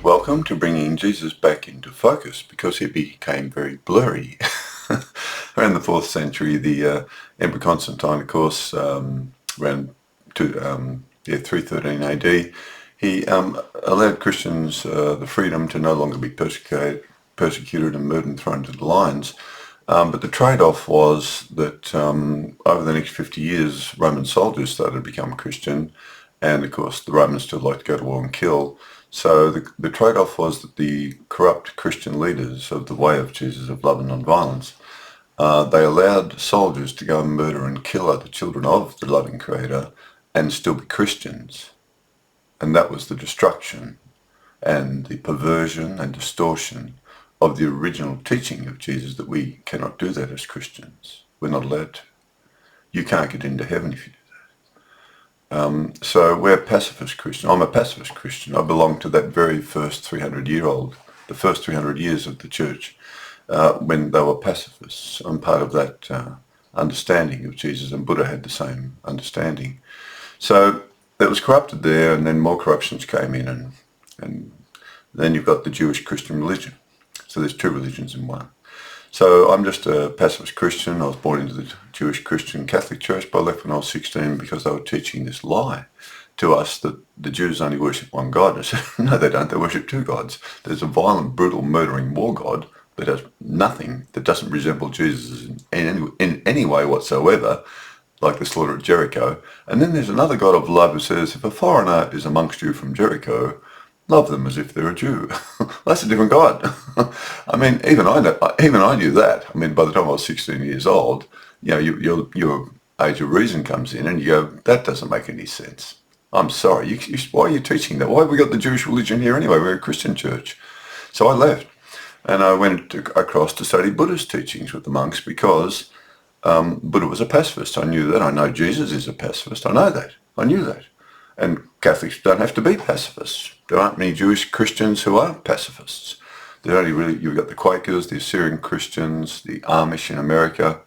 Welcome to bringing Jesus back into focus, because he became very blurry. Around the 4th century, the Emperor Constantine, of course, around 313 AD, he allowed Christians the freedom to no longer be persecuted and murdered and thrown into the lions. But the trade-off was that over the next 50 years, Roman soldiers started to become Christian, and of course the Romans still liked to go to war and kill. So the trade-off was that the corrupt Christian leaders of the way of Jesus, of love and non-violence, they allowed soldiers to go and murder and kill other children of the loving Creator and still be Christians. And that was the destruction and the perversion and distortion of the original teaching of Jesus, that we cannot do that as Christians. We're not allowed to. You can't get into heaven if you do that. So we're pacifist Christian. I'm a pacifist Christian. I belong to that very first 300-year-old, the first 300 years of the church, when they were pacifists. I'm part of that understanding of Jesus, and Buddha had the same understanding. So that was corrupted there, and then more corruptions came in, and then you've got the Jewish Christian religion. So there's two religions in one. So I'm just a pacifist Christian. I was born into the Jewish Christian Catholic Church, but I left when I was 16 because they were teaching this lie to us that the Jews only worship one God. I said, no, they don't. They worship two gods. There's a violent, brutal, murdering war god that has nothing, that doesn't resemble Jesus in any way whatsoever, like the slaughter at Jericho. And then there's another God of love who says, if a foreigner is amongst you from Jericho, love them as if they're a Jew. That's a different God. I mean, even I knew that. I mean, by the time I was 16 years old, you know, your age of reason comes in, and you go, that doesn't make any sense. I'm sorry. Why are you teaching that? Why have we got the Jewish religion here anyway? We're a Christian church. So I left, and I went across to study Buddhist teachings with the monks, because Buddha was a pacifist. I knew that. I know Jesus is a pacifist. I know that. I knew that. And Catholics don't have to be pacifists. There aren't many Jewish Christians who aren't pacifists. There's only really, you've got the Quakers, the Assyrian Christians, the Amish in America,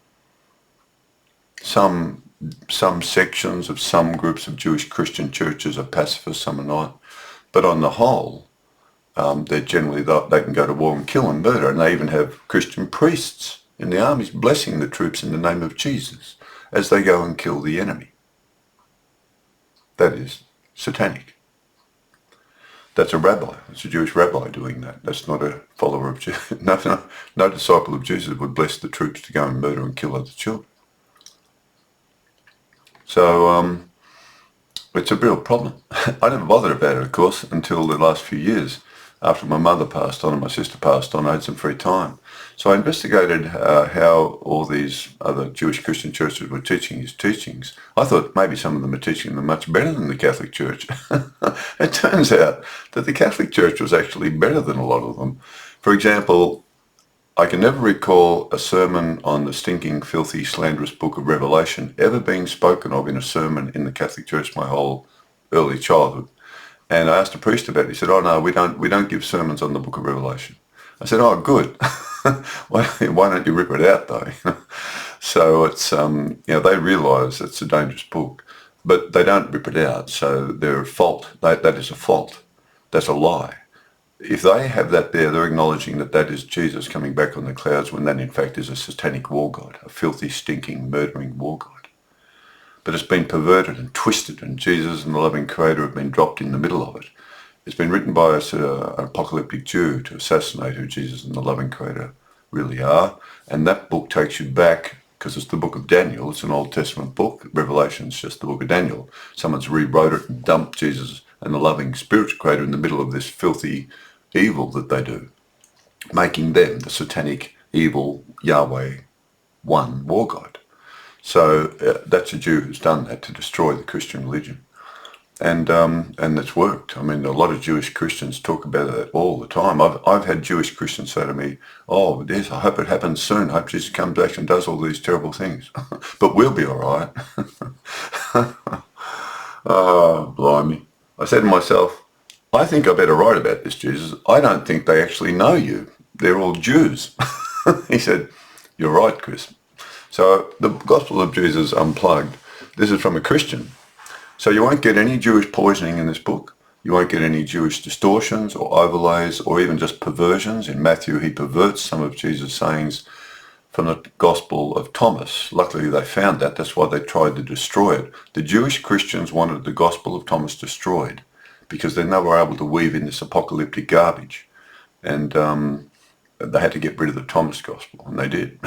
some sections of some groups of Jewish Christian churches are pacifists, some are not. But on the whole, they're generally, they can go to war and kill and murder, and they even have Christian priests in the armies blessing the troops in the name of Jesus as they go and kill the enemy. That is satanic. That's a rabbi. It's a Jewish rabbi doing that. That's not a follower of Jesus. No disciple of Jesus would bless the troops to go and murder and kill other children. So it's a real problem. I never bothered about it, of course, until the last few years. After my mother passed on and my sister passed on, I had some free time. So I investigated how all these other Jewish Christian churches were teaching his teachings. I thought maybe some of them are teaching them much better than the Catholic Church. It turns out that the Catholic Church was actually better than a lot of them. For example, I can never recall a sermon on the stinking, filthy, slanderous book of Revelation ever being spoken of in a sermon in the Catholic Church my whole early childhood. And I asked a priest about it. He said, oh no, we don't give sermons on the book of Revelation. I said, oh good. Why don't you rip it out though? So it's, they realise it's a dangerous book, but they don't rip it out. So they're a fault. That is a fault. That's a lie. If they have that there, they're acknowledging that that is Jesus coming back on the clouds, when that in fact is a satanic war god, a filthy, stinking, murdering war god. But it's been perverted and twisted, and Jesus and the loving Creator have been dropped in the middle of it. It's been written by an apocalyptic Jew to assassinate who Jesus and the loving Creator really are. And that book takes you back, because it's the book of Daniel. It's an Old Testament book. Revelation's just the book of Daniel. Someone's rewrote it and dumped Jesus and the loving spiritual Creator in the middle of this filthy evil that they do, making them the satanic, evil, Yahweh, one war god. So that's a Jew who's done that to destroy the Christian religion. And it's worked. I mean, a lot of Jewish Christians talk about that all the time. I've had Jewish Christians say to me, oh, yes, I hope it happens soon. I hope Jesus comes back and does all these terrible things. But we'll be all right. Oh, blimey. I said to myself, I think I better write about this, Jesus. I don't think they actually know you. They're all Jews. He said, you're right, Chris. So the Gospels of Jesus Unplugged, this is from a Christian. So you won't get any Jewish poisoning in this book. You won't get any Jewish distortions or overlays or even just perversions. In Matthew, he perverts some of Jesus' sayings from the Gospel of Thomas. Luckily, they found that. That's why they tried to destroy it. The Jewish Christians wanted the Gospel of Thomas destroyed because then they were able to weave in this apocalyptic garbage. And they had to get rid of the Thomas Gospel, and they did.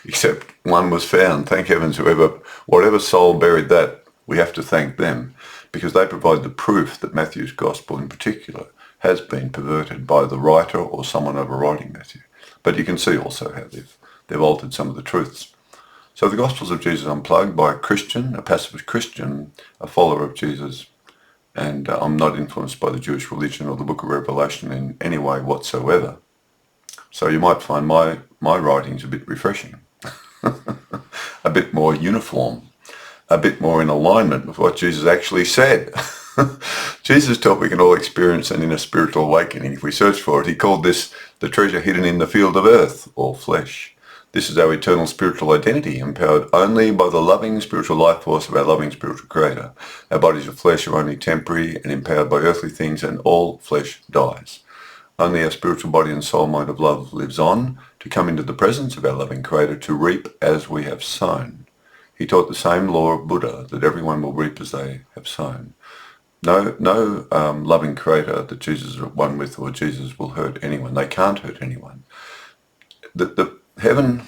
Except one was found. Thank heavens, whatever soul buried that, we have to thank them, because they provide the proof that Matthew's Gospel in particular has been perverted by the writer or someone overwriting Matthew. But you can see also how they've altered some of the truths. So the Gospels of Jesus Unplugged by a Christian, a pacifist Christian, a follower of Jesus, and I'm not influenced by the Jewish religion or the Book of Revelation in any way whatsoever. So you might find my writings a bit refreshing, a bit more uniform, a bit more in alignment with what Jesus actually said. Jesus taught we can all experience an inner spiritual awakening if we search for it. He called this the treasure hidden in the field of earth, or flesh. This is our eternal spiritual identity, empowered only by the loving spiritual life force of our loving spiritual creator. Our bodies of flesh are only temporary and empowered by earthly things, and all flesh dies. Only our spiritual body and soul mind of love lives on to come into the presence of our loving creator to reap as we have sown. He taught the same law of Buddha, that everyone will reap as they have sown. No loving creator that Jesus is at one with or Jesus will hurt anyone. They can't hurt anyone. The heaven,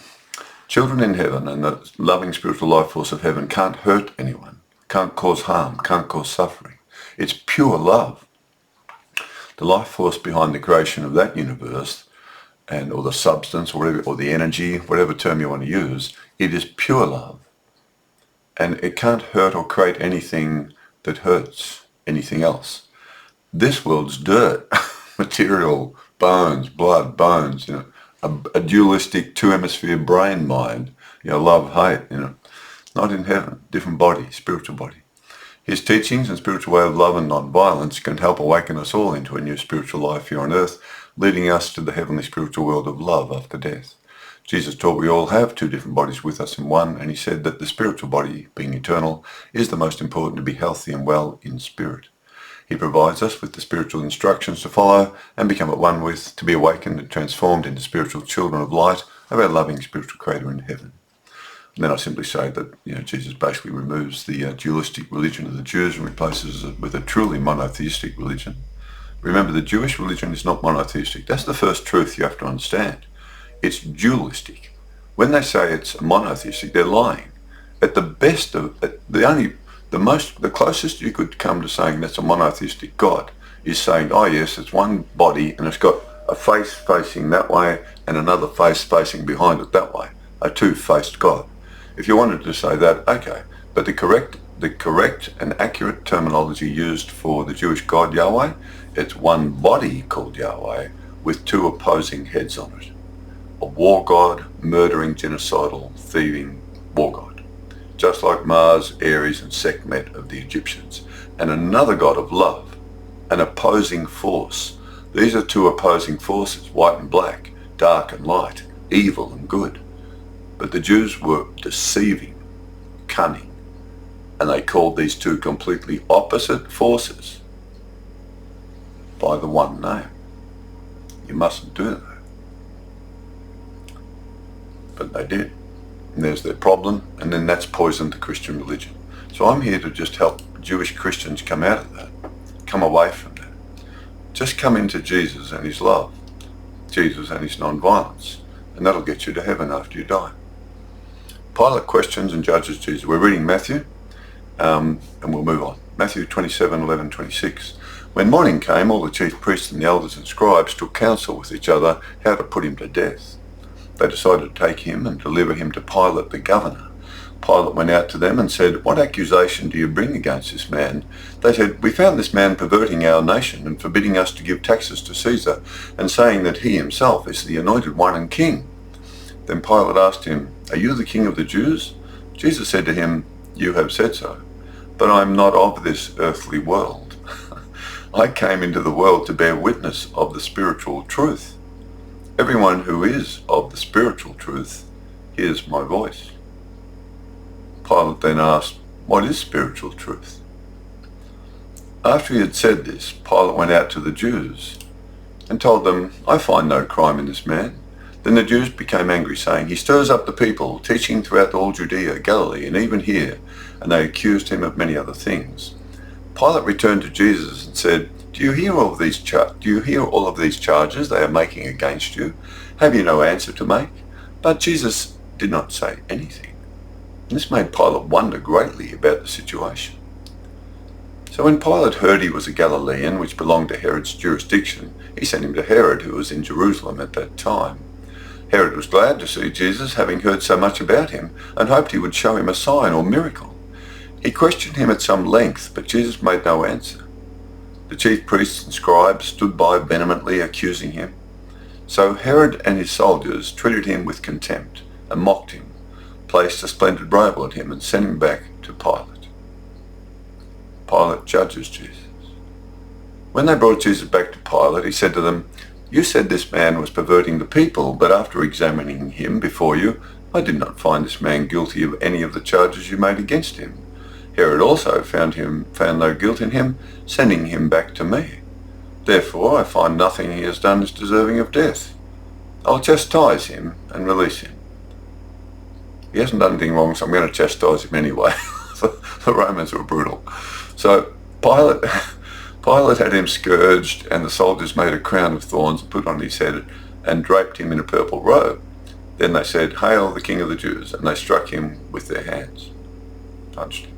children in heaven and the loving spiritual life force of heaven can't hurt anyone, can't cause harm, can't cause suffering. It's pure love. The life force behind the creation of that universe, or the substance, or the energy, whatever term you want to use, it is pure love. And it can't hurt or create anything that hurts anything else. This world's dirt, material, bones, blood, bones, a dualistic two-hemisphere brain mind, love, hate, not in heaven, different body, spiritual body. His teachings and spiritual way of love and non-violence can help awaken us all into a new spiritual life here on earth, leading us to the heavenly spiritual world of love after death. Jesus taught we all have two different bodies with us in one, and he said that the spiritual body, being eternal, is the most important to be healthy and well in spirit. He provides us with the spiritual instructions to follow and become at one with, to be awakened and transformed into spiritual children of light of our loving spiritual creator in heaven. And then I simply say that Jesus basically removes the dualistic religion of the Jews and replaces it with a truly monotheistic religion. Remember, the Jewish religion is not monotheistic. That's the first truth you have to understand. It's dualistic. When they say it's monotheistic, they're lying. At the best of the closest you could come to saying that's a monotheistic God is saying, oh yes, it's one body and it's got a face facing that way and another face facing behind it that way, a two-faced God. If you wanted to say that, okay, but the correct and accurate terminology used for the Jewish God Yahweh, it's one body called Yahweh with two opposing heads on it. A war god, murdering, genocidal, thieving war god, just like Mars, Ares and Sekhmet of the Egyptians, and another god of love, an opposing force. These are two opposing forces, white and black, dark and light, evil and good. But the Jews were deceiving, cunning, and they called these two completely opposite forces by the one name. You mustn't do that. But they did. And there's their problem, and then that's poisoned the Christian religion. So I'm here to just help Jewish Christians come out of that, come away from that. Just come into Jesus and his love, Jesus and his non-violence, and that'll get you to heaven after you die. Pilate questions and judges Jesus. We're reading Matthew, and we'll move on. Matthew 27:11-26. When morning came, all the chief priests and the elders and scribes took counsel with each other how to put him to death. They decided to take him and deliver him to Pilate the governor. Pilate went out to them and said, "What accusation do you bring against this man?" They said, "We found this man perverting our nation and forbidding us to give taxes to Caesar, and saying that he himself is the anointed one and king." Then Pilate asked him, "Are you the king of the Jews?" Jesus said to him, "You have said so. But I am not of this earthly world. I came into the world to bear witness of the spiritual truth. Everyone who is of the spiritual truth hears my voice." Pilate then asked, "What is spiritual truth?" After he had said this, Pilate went out to the Jews and told them, "I find no crime in this man." Then the Jews became angry, saying, "He stirs up the people, teaching throughout all Judea, Galilee, and even here." And they accused him of many other things. Pilate returned to Jesus and said, Do you hear all of these charges they are making against you? Have you no answer to make?" But Jesus did not say anything. And this made Pilate wonder greatly about the situation. So when Pilate heard he was a Galilean, which belonged to Herod's jurisdiction, he sent him to Herod, who was in Jerusalem at that time. Herod was glad to see Jesus, having heard so much about him, and hoped he would show him a sign or miracle. He questioned him at some length, but Jesus made no answer. The chief priests and scribes stood by vehemently accusing him. So Herod and his soldiers treated him with contempt and mocked him, placed a splendid robe on him, and sent him back to Pilate. Pilate judges Jesus. When they brought Jesus back to Pilate, he said to them, "You said this man was perverting the people, but after examining him before you, I did not find this man guilty of any of the charges you made against him. Herod also found no guilt in him, sending him back to me. Therefore I find nothing he has done is deserving of death. I'll chastise him and release him. He hasn't done anything wrong, so I'm going to chastise him anyway." The Romans were brutal. So Pilate had him scourged, and the soldiers made a crown of thorns and put on his head and draped him in a purple robe. Then they said, "Hail the King of the Jews," and they struck him with their hands, punched him.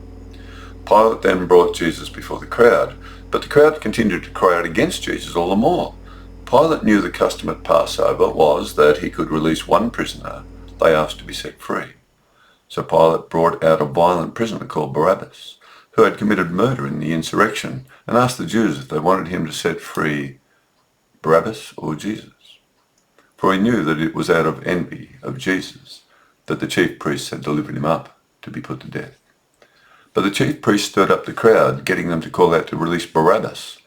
Pilate then brought Jesus before the crowd, but the crowd continued to cry out against Jesus all the more. Pilate knew the custom at Passover was that he could release one prisoner they asked to be set free. So Pilate brought out a violent prisoner called Barabbas, who had committed murder in the insurrection, and asked the Jews if they wanted him to set free Barabbas or Jesus. For he knew that it was out of envy of Jesus that the chief priests had delivered him up to be put to death. But the chief priests stirred up the crowd, getting them to call out to release Barabbas.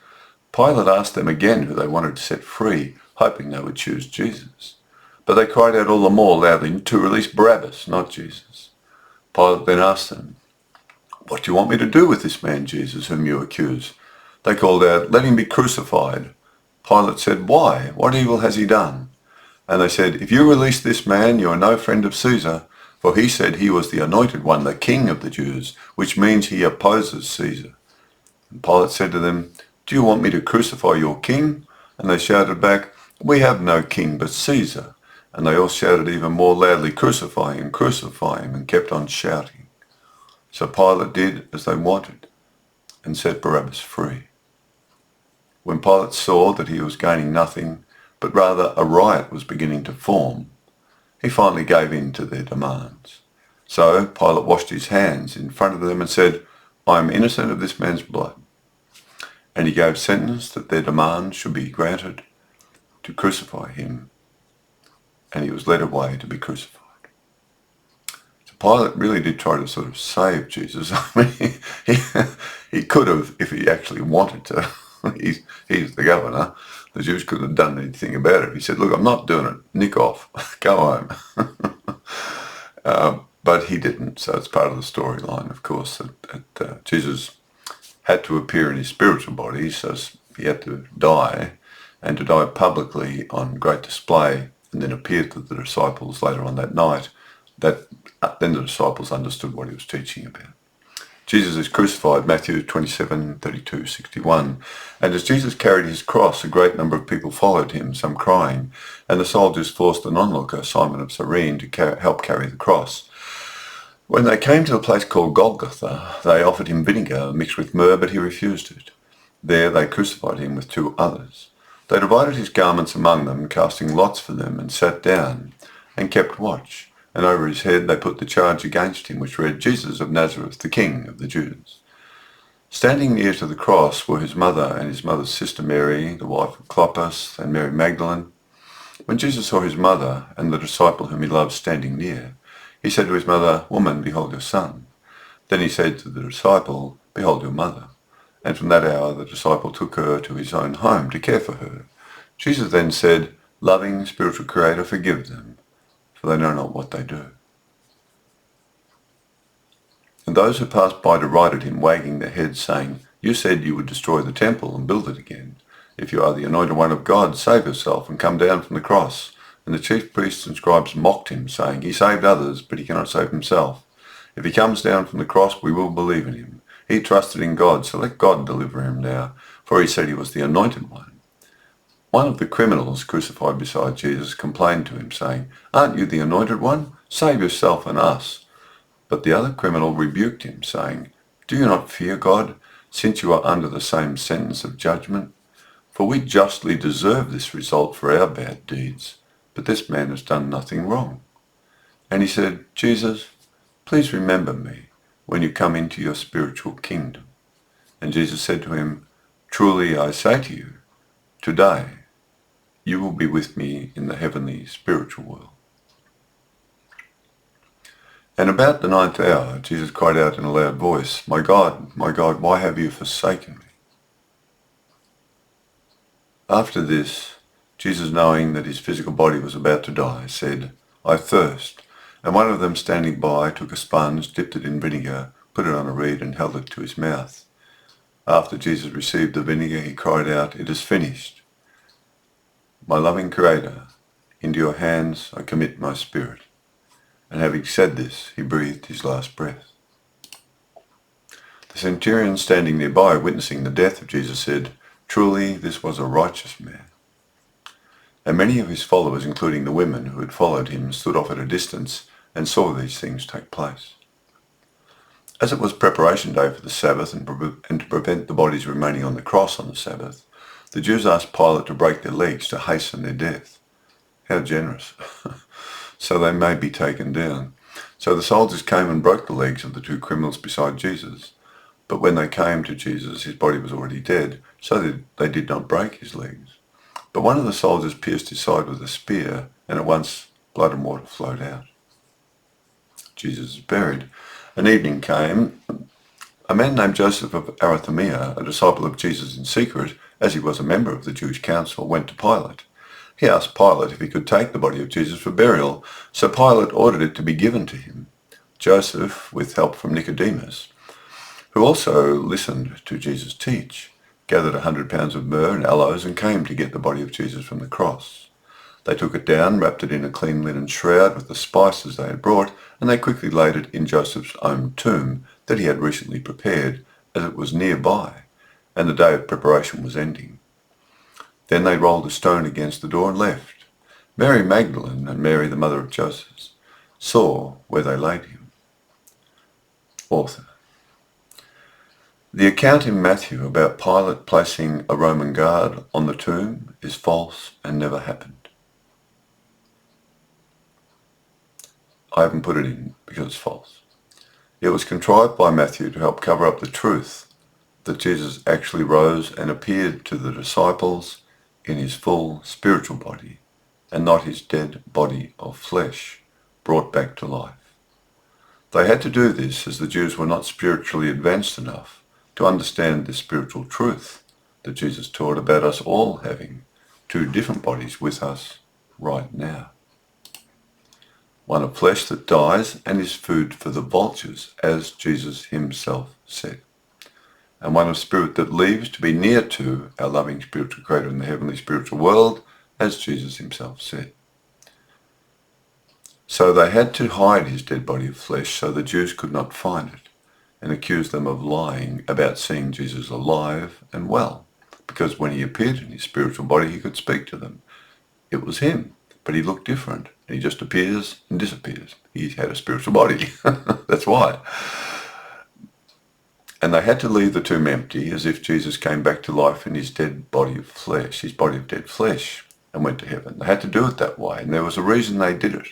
Pilate asked them again who they wanted to set free, hoping they would choose Jesus. But they cried out all the more loudly to release Barabbas, not Jesus. Pilate then asked them, "What do you want me to do with this man Jesus whom you accuse?" They called out, "Let him be crucified." Pilate said, "Why? What evil has he done?" And they said, "If you release this man, you are no friend of Caesar, for he said he was the anointed one, the king of the Jews, which means he opposes Caesar." And Pilate said to them, "Do you want me to crucify your king?" And they shouted back, "We have no king but Caesar." And they all shouted even more loudly, "Crucify him, crucify him," and kept on shouting. So Pilate did as they wanted and set Barabbas free. When Pilate saw that he was gaining nothing, but rather a riot was beginning to form, he finally gave in to their demands. So Pilate washed his hands in front of them and said, "I am innocent of this man's blood." And he gave sentence that their demands should be granted to crucify him, and he was led away to be crucified. Pilate really did try to sort of save Jesus. I mean, he could have if he actually wanted to. He's the governor. The Jews couldn't have done anything about it. He said, "Look, I'm not doing it. Nick off. Go home." But he didn't. So it's part of the storyline, of course, that Jesus had to appear in his spiritual body, so he had to die, and to die publicly on great display, and then appear to the disciples later on that night. Then the disciples understood what he was teaching about. Jesus is crucified, Matthew 27:32-61. And as Jesus carried his cross, a great number of people followed him, some crying, and the soldiers forced an onlooker, Simon of Cyrene, to help carry the cross. When they came to the place called Golgotha, they offered him vinegar mixed with myrrh, but he refused it. There they crucified him with 2 others. They divided his garments among them, casting lots for them, and sat down and kept watch. And over his head they put the charge against him, which read, "Jesus of Nazareth, the King of the Jews." Standing near to the cross were his mother and his mother's sister Mary, the wife of Clopas, and Mary Magdalene. When Jesus saw his mother and the disciple whom he loved standing near, he said to his mother, "Woman, behold your son." Then he said to the disciple, "Behold your mother." And from that hour the disciple took her to his own home to care for her. Jesus then said, "Loving spiritual Creator, forgive them, for they know not what they do." And those who passed by derided him, wagging their heads, saying, You said you would destroy the temple and build it again. If you are the anointed one of God, save yourself and come down from the cross." And the chief priests and scribes mocked him, saying, "He saved others, but he cannot save himself. If he comes down from the cross, we will believe in him. He trusted in God, so let God deliver him now, for he said he was the anointed one." One of the criminals crucified beside Jesus complained to him, saying, "Aren't you the anointed one? Save yourself and us." But the other criminal rebuked him, saying, "Do you not fear God, since you are under the same sentence of judgment? For we justly deserve this result for our bad deeds, but this man has done nothing wrong." And he said, "Jesus, please remember me when you come into your spiritual kingdom." And Jesus said to him, "Truly I say to you, today you will be with me in the heavenly spiritual world." And about the 9th hour, Jesus cried out in a loud voice, my God, why have you forsaken me?" After this, Jesus, knowing that his physical body was about to die, said, "I thirst." And one of them standing by took a sponge, dipped it in vinegar, put it on a reed, and held it to his mouth. After Jesus received the vinegar, he cried out, "It is finished. My loving Creator, into your hands I commit my spirit." And having said this, he breathed his last breath. The centurion standing nearby, witnessing the death of Jesus, said, "Truly this was a righteous man." And many of his followers, including the women who had followed him, stood off at a distance and saw these things take place. As it was preparation day for the Sabbath and to prevent the bodies remaining on the cross on the Sabbath, the Jews asked Pilate to break their legs to hasten their death. How generous. So they may be taken down. So the soldiers came and broke the legs of the two criminals beside Jesus. But when they came to Jesus, his body was already dead, so they did not break his legs. But one of the soldiers pierced his side with a spear, and at once blood and water flowed out. Jesus is buried. An evening came. A man named Joseph of Arimathea, a disciple of Jesus in secret, as he was a member of the Jewish council, went to Pilate. He asked Pilate if he could take the body of Jesus for burial, so Pilate ordered it to be given to him. Joseph, with help from Nicodemus, who also listened to Jesus teach, gathered 100 pounds of myrrh and aloes and came to get the body of Jesus from the cross. They took it down, wrapped it in a clean linen shroud with the spices they had brought, and they quickly laid it in Joseph's own tomb that he had recently prepared, as it was nearby, and the day of preparation was ending. Then they rolled a stone against the door and left. Mary Magdalene and Mary, the mother of Joseph, saw where they laid him. Author. The account in Matthew about Pilate placing a Roman guard on the tomb is false and never happened. I haven't put it in because it's false. It was contrived by Matthew to help cover up the truth that Jesus actually rose and appeared to the disciples in his full spiritual body and not his dead body of flesh brought back to life. They had to do this as the Jews were not spiritually advanced enough to understand this spiritual truth that Jesus taught about us all having two different bodies with us right now. One of flesh that dies and is food for the vultures, as Jesus himself said. And one of spirit that lives to be near to our loving spiritual Creator in the heavenly spiritual world, as Jesus himself said. So they had to hide his dead body of flesh so the Jews could not find it and accuse them of lying about seeing Jesus alive and well, because when he appeared in his spiritual body he could speak to them. It was him, but he looked different. He just appears and disappears. He had a spiritual body. That's why. And they had to leave the tomb empty, as if Jesus came back to life in his dead body of flesh, his body of dead flesh, and went to heaven. They had to do it that way, and there was a reason they did it.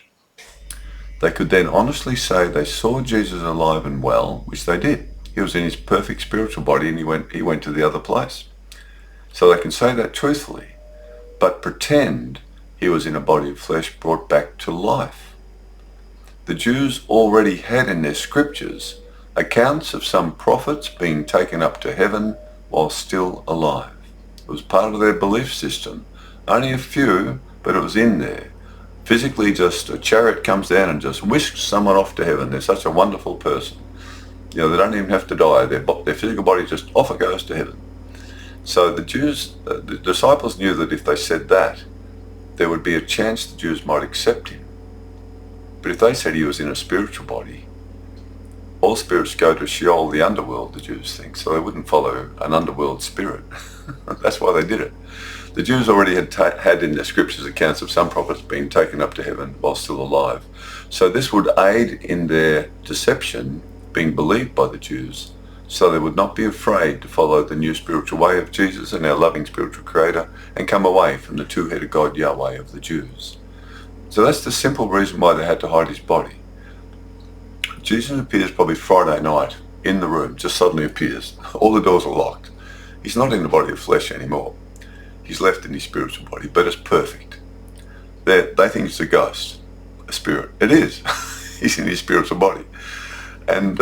They could then honestly say they saw Jesus alive and well, which they did. He was in his perfect spiritual body, and he went to the other place. So they can say that truthfully, but pretend he was in a body of flesh brought back to life. The Jews already had in their scriptures accounts of some prophets being taken up to heaven while still alive. It was part of their belief system. Only a few, but it was in there. Physically, just a chariot comes down and just whisks someone off to heaven. They're such a wonderful person. They don't even have to die. Their physical body just off it goes to heaven. So the Jews, the disciples knew that if they said that, there would be a chance the Jews might accept him. But if they said he was in a spiritual body, all spirits go to Sheol, the underworld, the Jews think, so they wouldn't follow an underworld spirit. That's why they did it. The Jews already had in their scriptures accounts of some prophets being taken up to heaven while still alive. So this would aid in their deception being believed by the Jews, so they would not be afraid to follow the new spiritual way of Jesus and our loving spiritual creator and come away from the two-headed God Yahweh of the Jews. So that's the simple reason why they had to hide his body. Jesus appears probably Friday night in the room, just suddenly appears. All the doors are locked. He's not in the body of flesh anymore. He's left in his spiritual body, but it's perfect. They think it's a ghost, a spirit. It is. He's in his spiritual body. And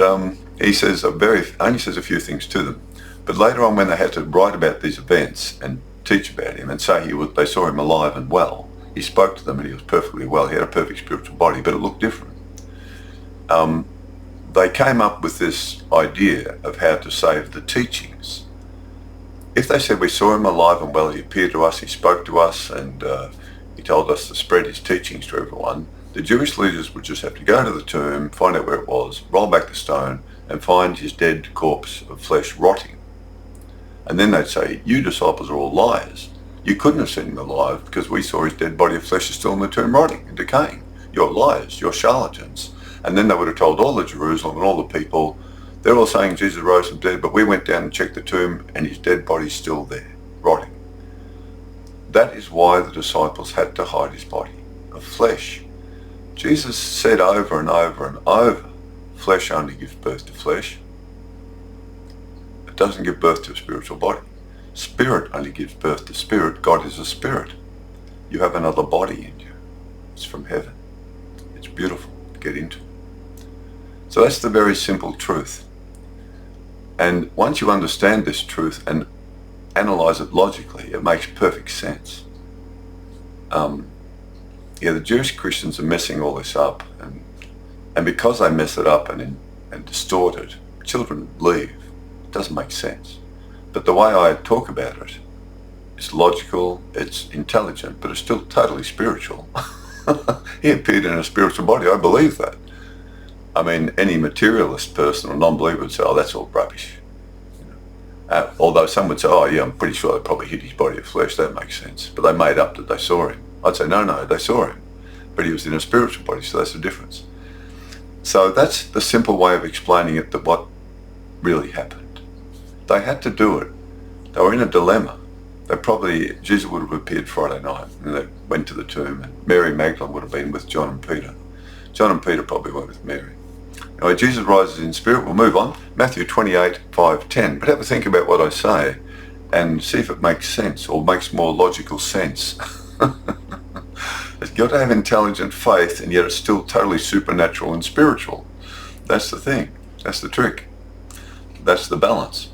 he says only says a few things to them. But later on, when they had to write about these events and teach about him and say they saw him alive and well, he spoke to them and he was perfectly well. He had a perfect spiritual body, but it looked different. They came up with this idea of how to save the teachings. If they said we saw him alive and well, he appeared to us, he spoke to us, and he told us to spread his teachings to everyone, the Jewish leaders would just have to go to the tomb, find out where it was, roll back the stone, and find his dead corpse of flesh rotting. And then they'd say, you disciples are all liars. You couldn't have seen him alive because we saw his dead body of flesh is still in the tomb rotting and decaying. You're liars, you're charlatans. And then they would have told all of Jerusalem and all the people, they're all saying Jesus rose from dead, but we went down and checked the tomb and his dead body's still there, rotting. That is why the disciples had to hide his body of flesh. Jesus said over and over and over, flesh only gives birth to flesh. It doesn't give birth to a spiritual body. Spirit only gives birth to spirit. God is a spirit. You have another body in you. It's from heaven. It's beautiful to get into. So that's the very simple truth. And once you understand this truth and analyze it logically, it makes perfect sense. The Jewish Christians are messing all this up, and because they mess it up and distort it, children leave. It doesn't make sense. But the way I talk about it, it's logical, it's intelligent, but it's still totally spiritual. He appeared in a spiritual body. I believe that. I mean, any materialist person or non-believer would say, oh, that's all rubbish. Although some would say, oh yeah, I'm pretty sure they probably hit his body of flesh. That makes sense. But they made up that they saw him. I'd say, no, they saw him. But he was in a spiritual body, so that's the difference. So that's the simple way of explaining it, that what really happened. They had to do it. They were in a dilemma. Jesus would have appeared Friday night, and they went to the tomb, and Mary Magdalene would have been with John and Peter. John and Peter probably went with Mary. Anyway, Jesus rises in spirit. We'll move on. Matthew 28, 5, 10. But have a think about what I say and see if it makes sense or makes more logical sense. You've got to have intelligent faith, and yet it's still totally supernatural and spiritual. That's the thing. That's the trick. That's the balance.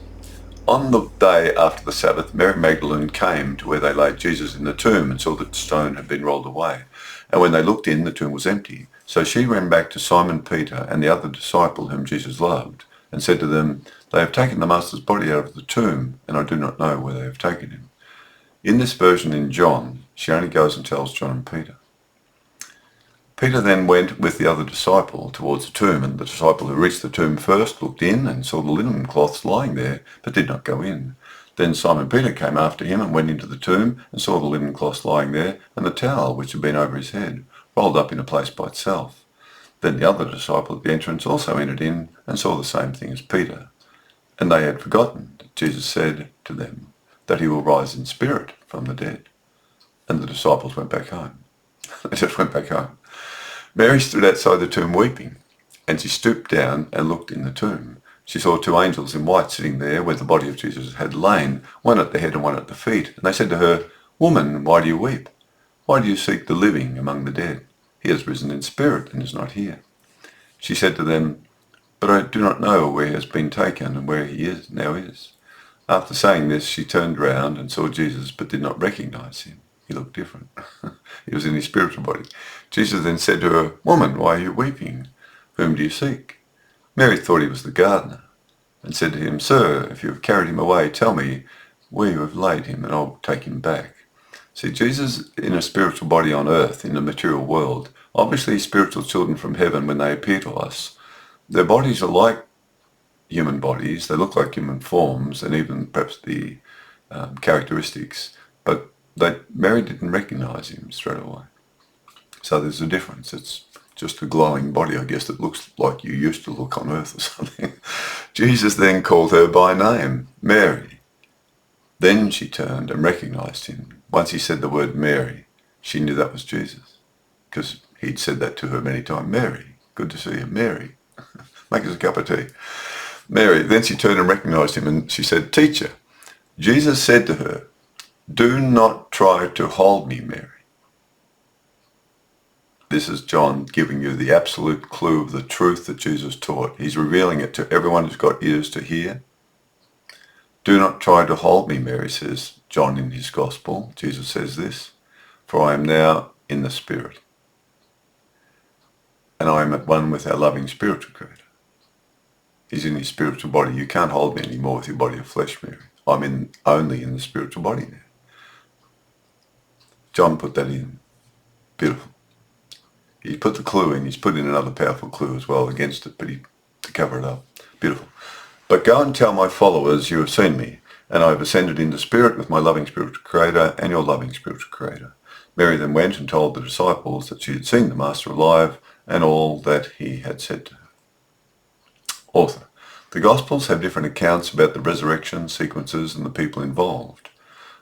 On the day after the Sabbath, Mary Magdalene came to where they laid Jesus in the tomb and saw that the stone had been rolled away. And when they looked in, the tomb was empty. So she ran back to Simon Peter and the other disciple whom Jesus loved and said to them, they have taken the Master's body out of the tomb, and I do not know where they have taken him. In this version in John, she only goes and tells John and Peter. Peter then went with the other disciple towards the tomb, and the disciple who reached the tomb first looked in and saw the linen cloths lying there, but did not go in. Then Simon Peter came after him and went into the tomb and saw the linen cloths lying there, and the towel which had been over his head, rolled up in a place by itself. Then the other disciple at the entrance also entered in and saw the same thing as Peter. And they had forgotten that Jesus said to them that he will rise in spirit from the dead. And the disciples went back home. They just went back home. Mary stood outside the tomb weeping, and she stooped down and looked in the tomb. She saw two angels in white sitting there where the body of Jesus had lain, one at the head and one at the feet. And they said to her, Woman, why do you weep? Why do you seek the living among the dead? He has risen in spirit and is not here. She said to them, But I do not know where he has been taken and where he now is. After saying this, she turned round and saw Jesus, but did not recognize him. He looked different. He was in his spiritual body. Jesus then said to her, Woman, why are you weeping? Whom do you seek? Mary thought he was the gardener and said to him, "Sir, if you have carried him away, tell me where you have laid him and I'll take him back." See, Jesus in a spiritual body on earth, in the material world, obviously spiritual children from heaven, when they appear to us, their bodies are like human bodies, they look like human forms and even perhaps the characteristics, but Mary didn't recognize him straight away. So there's a difference. It's just a glowing body, I guess, that looks like you used to look on earth or something. Jesus then called her by name, Mary. Then she turned and recognized him. Once he said the word Mary, she knew that was Jesus, because he'd said that to her many times. "Mary, good to see you. Mary, make us a cup of tea." Mary. Then she turned and recognized him and she said, "Teacher." Jesus said to her, "Do not try to hold me, Mary." This is John giving you the absolute clue of the truth that Jesus taught. He's revealing it to everyone who's got ears to hear. "Do not try to hold me, Mary," says John in his Gospel. Jesus says this, "For I am now in the Spirit, and I am at one with our loving spiritual Creator." He's in his spiritual body. You can't hold me anymore with your body of flesh, Mary. I'm only in the spiritual body now. John put that in. Beautiful. He put the clue in. He's put in another powerful clue as well against it, but to cover it up. Beautiful. "But go and tell my followers you have seen me, and I have ascended into spirit with my loving spiritual Creator and your loving spiritual Creator." Mary then went and told the disciples that she had seen the Master alive and all that he had said to her. Author. The Gospels have different accounts about the resurrection sequences and the people involved.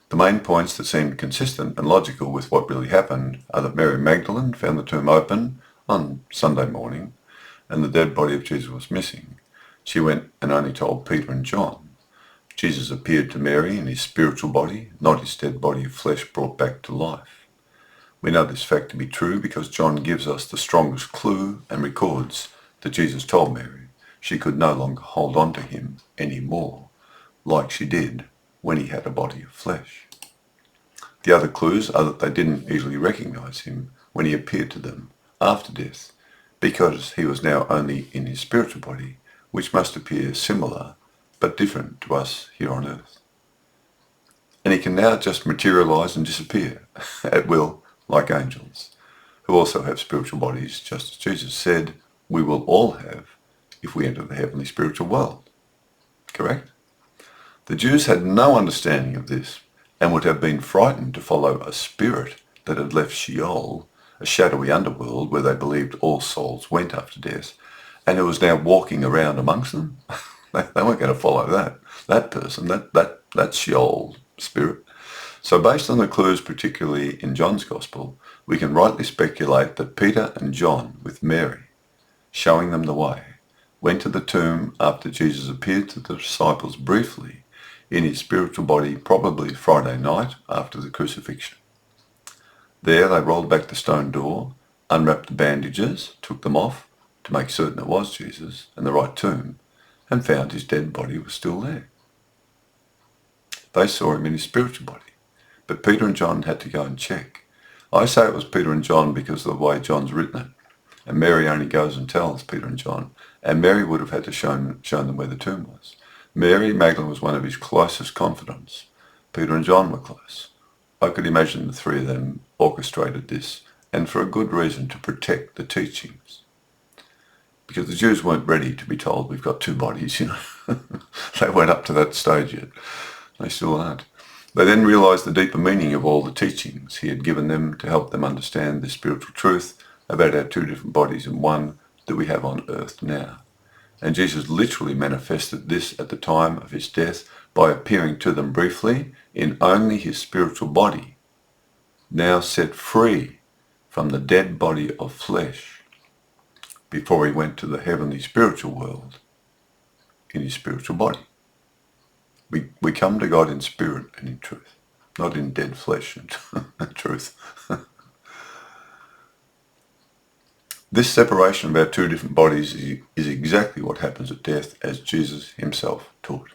The main points that seem consistent and logical with what really happened are that Mary Magdalene found the tomb open on Sunday morning and the dead body of Jesus was missing. She went and only told Peter and John. Jesus appeared to Mary in his spiritual body, not his dead body of flesh brought back to life. We know this fact to be true because John gives us the strongest clue and records that Jesus told Mary she could no longer hold on to him anymore, like she did when he had a body of flesh. The other clues are that they didn't easily recognize him when he appeared to them after death, because he was now only in his spiritual body, which must appear similar but different to us here on earth. And he can now just materialize and disappear at will, like angels, who also have spiritual bodies, just as Jesus said we will all have if we enter the heavenly spiritual world. Correct? The Jews had no understanding of this and would have been frightened to follow a spirit that had left Sheol, a shadowy underworld where they believed all souls went after death, and who was now walking around amongst them. They weren't going to follow that person, that Sheol spirit. So based on the clues, particularly in John's Gospel, we can rightly speculate that Peter and John, with Mary, showing them the way, went to the tomb after Jesus appeared to the disciples briefly in his spiritual body, probably Friday night after the crucifixion. There they rolled back the stone door, unwrapped the bandages, took them off to make certain it was Jesus and the right tomb, and found his dead body was still there. They saw him in his spiritual body, but Peter and John had to go and check. I say it was Peter and John because of the way John's written it, and Mary only goes and tells Peter and John, and Mary would have had to show them where the tomb was. Mary Magdalene was one of his closest confidants. Peter and John were close. I could imagine the three of them orchestrated this, and for a good reason, to protect the teachings. Because the Jews weren't ready to be told we've got two bodies, They weren't up to that stage yet. They still aren't. They then realized the deeper meaning of all the teachings he had given them to help them understand the spiritual truth about our two different bodies and one that we have on earth now. And Jesus literally manifested this at the time of his death by appearing to them briefly in only his spiritual body, now set free from the dead body of flesh, before he went to the heavenly spiritual world in his spiritual body. We come to God in spirit and in truth, not in dead flesh and truth. This separation of our two different bodies is exactly what happens at death, as Jesus himself taught.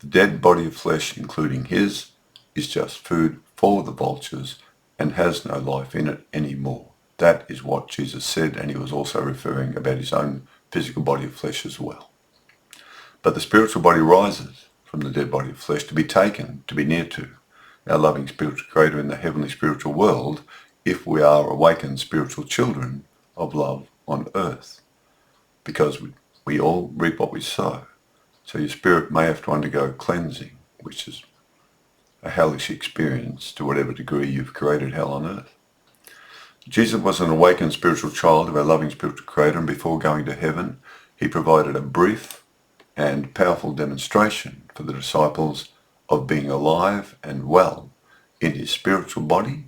The dead body of flesh, including his, is just food for the vultures and has no life in it anymore. That is what Jesus said, and he was also referring about his own physical body of flesh as well. But the spiritual body rises from the dead body of flesh to be taken, to be near to our loving spiritual creator in the heavenly spiritual world, if we are awakened spiritual children of love on earth. Because we all reap what we sow. So your spirit may have to undergo cleansing, which is a hellish experience to whatever degree you've created hell on earth. Jesus was an awakened spiritual child of our loving spiritual creator, and before going to heaven, he provided a brief and powerful demonstration for the disciples of being alive and well in his spiritual body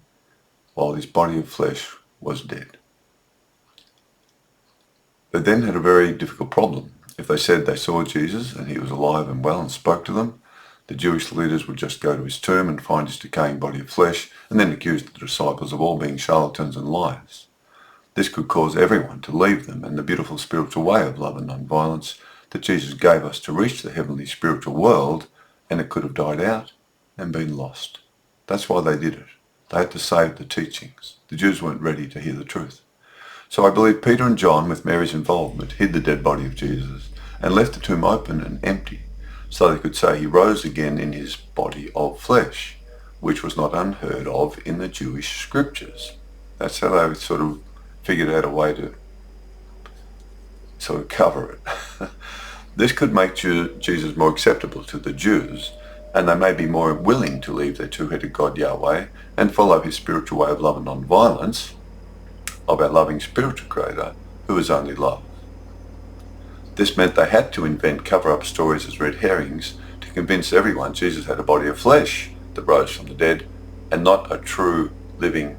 while his body of flesh was dead. They then had a very difficult problem. If they said they saw Jesus and he was alive and well and spoke to them, the Jewish leaders would just go to his tomb and find his decaying body of flesh and then accuse the disciples of all being charlatans and liars. This could cause everyone to leave them and the beautiful spiritual way of love and non-violence that Jesus gave us to reach the heavenly spiritual world, and it could have died out and been lost. That's why they did it. They had to save the teachings. The Jews weren't ready to hear the truth. So I believe Peter and John, with Mary's involvement, hid the dead body of Jesus and left the tomb open and empty, so they could say he rose again in his body of flesh, which was not unheard of in the Jewish scriptures. That's how they sort of figured out a way to sort of cover it. This could make Jesus more acceptable to the Jews, and they may be more willing to leave their two-headed God Yahweh and follow his spiritual way of love and non-violence, of our loving spiritual creator, who is only love. This meant they had to invent cover-up stories as red herrings to convince everyone Jesus had a body of flesh that rose from the dead and not a true, living,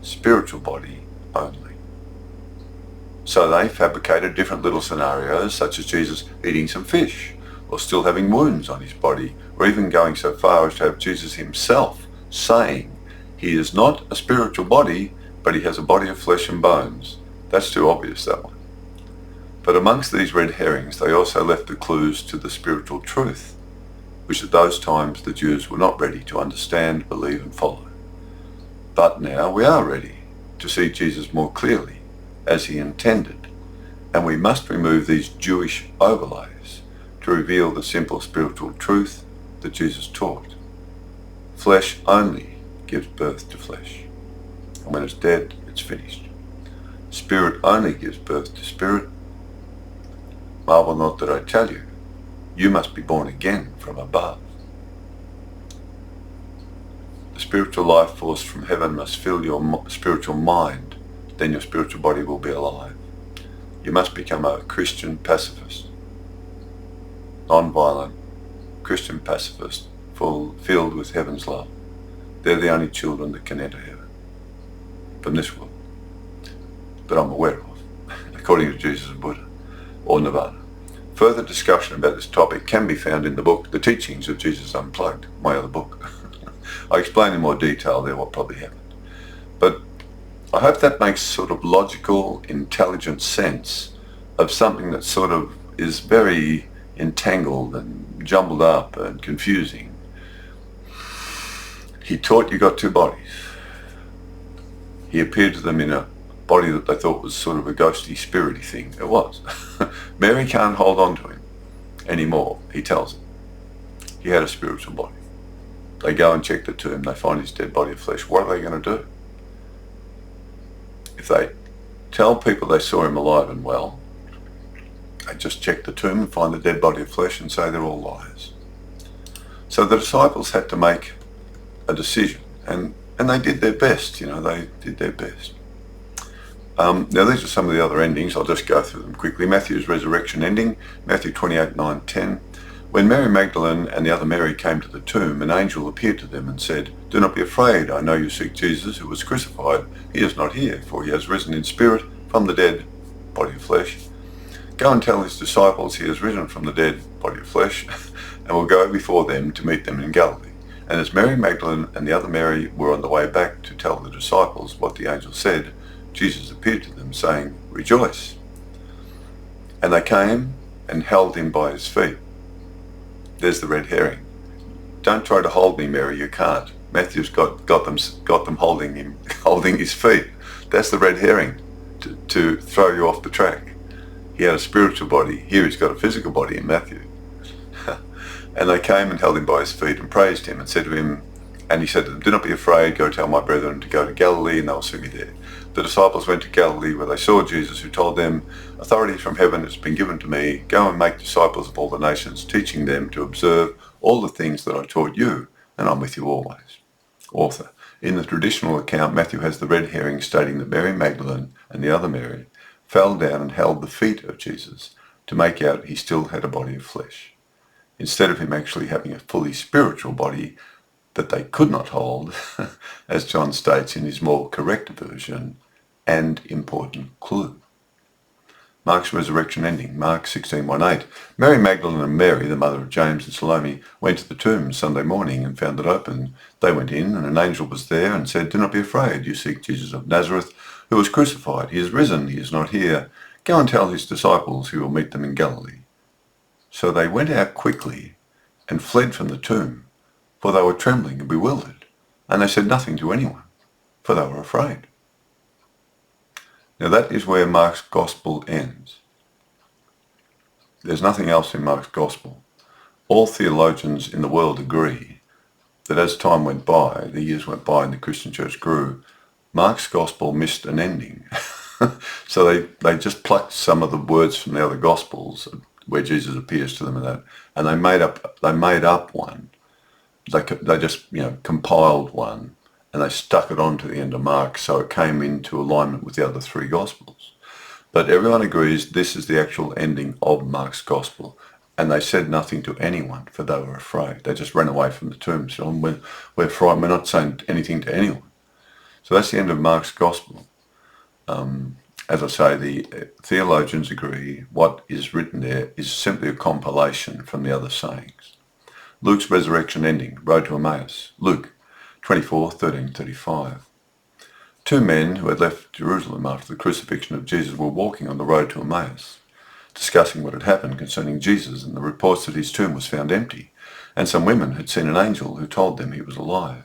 spiritual body only. So they fabricated different little scenarios, such as Jesus eating some fish, or still having wounds on his body, or even going so far as to have Jesus himself saying he is not a spiritual body, but he has a body of flesh and bones. That's too obvious, that one. But amongst these red herrings, they also left the clues to the spiritual truth, which at those times the Jews were not ready to understand, believe and follow. But now we are ready to see Jesus more clearly, as he intended, and we must remove these Jewish overlays to reveal the simple spiritual truth that Jesus taught. Flesh only gives birth to flesh, and when it's dead, it's finished. Spirit only gives birth to spirit. Marvel not that I tell you, you must be born again from above. The spiritual life force from heaven must fill your spiritual mind, then your spiritual body will be alive. You must become a Christian pacifist, non-violent Christian pacifist, filled with heaven's love. They're the only children that can enter heaven from this world that I'm aware of, according to Jesus and Buddha or Nirvana. Further discussion about this topic can be found in the book, The Teachings of Jesus Unplugged, my other book. I explain in more detail there what probably happened. But I hope that makes sort of logical, intelligent sense of something that sort of is very entangled and jumbled up and confusing. He taught you got two bodies. He appeared to them in a body that they thought was sort of a ghosty, spirity thing. It was. Mary can't hold on to him anymore, he tells them. He had a spiritual body. They go and check the tomb, they find his dead body of flesh. What are they going to do? If they tell people they saw him alive and well, they just check the tomb and find the dead body of flesh and say they're all liars. So the disciples had to make a decision, and they did their best, they did their best. Now these are some of the other endings. I'll just go through them quickly. Matthew's resurrection ending, Matthew 28, 9, 10. When Mary Magdalene and the other Mary came to the tomb, an angel appeared to them and said, "Do not be afraid. I know you seek Jesus who was crucified. He is not here, for he has risen in spirit from the dead, body of flesh. Go and tell his disciples he has risen from the dead, body of flesh, and will go before them to meet them in Galilee." And as Mary Magdalene and the other Mary were on the way back to tell the disciples what the angel said, Jesus appeared to them, saying, "Rejoice." And they came and held him by his feet. There's the red herring. Don't try to hold me, Mary, you can't. Matthew's got them holding his feet. That's the red herring, to throw you off the track. he had a spiritual body. Here he's got a physical body in Matthew. And they came and held him by his feet and praised him and said to him, and he said to them, "Do not be afraid, go tell my brethren to go to Galilee and they will see me there." The disciples went to Galilee where they saw Jesus, who told them, "Authority from heaven has been given to me. Go and make disciples of all the nations, teaching them to observe all the things that I taught you, and I'm with you always." Author. In the traditional account, Matthew has the red herring stating that Mary Magdalene and the other Mary fell down and held the feet of Jesus to make out he still had a body of flesh, instead of him actually having a fully spiritual body that they could not hold, as John states in his more correct version and important clue. Mark's resurrection ending, Mark 16:1-8. Mary Magdalene and Mary, the mother of James and Salome, went to the tomb Sunday morning and found it open. They went in, and an angel was there and said, "Do not be afraid. You seek Jesus of Nazareth, who was crucified. He is risen. He is not here. Go and tell his disciples he will meet them in Galilee." So they went out quickly and fled from the tomb, for they were trembling and bewildered, and they said nothing to anyone, for they were afraid. Now that is where Mark's Gospel ends. There's nothing else in Mark's Gospel. All theologians in the world agree that as time went by, the years went by and the Christian church grew, Mark's Gospel missed an ending. So they just plucked some of the words from the other Gospels where Jesus appears to them and they made up one. They just compiled one and they stuck it on to the end of Mark so it came into alignment with the other three Gospels. But everyone agrees this is the actual ending of Mark's Gospel, and they said nothing to anyone for they were afraid. They just ran away from the tomb. So we're frightened, we're not saying anything to anyone. So that's the end of Mark's Gospel. As I say, the theologians agree what is written there is simply a compilation from the other sayings. Luke's resurrection ending, Road to Emmaus. Luke 24:13-35. Two men who had left Jerusalem after the crucifixion of Jesus were walking on the road to Emmaus, discussing what had happened concerning Jesus and the reports that his tomb was found empty, and some women had seen an angel who told them he was alive.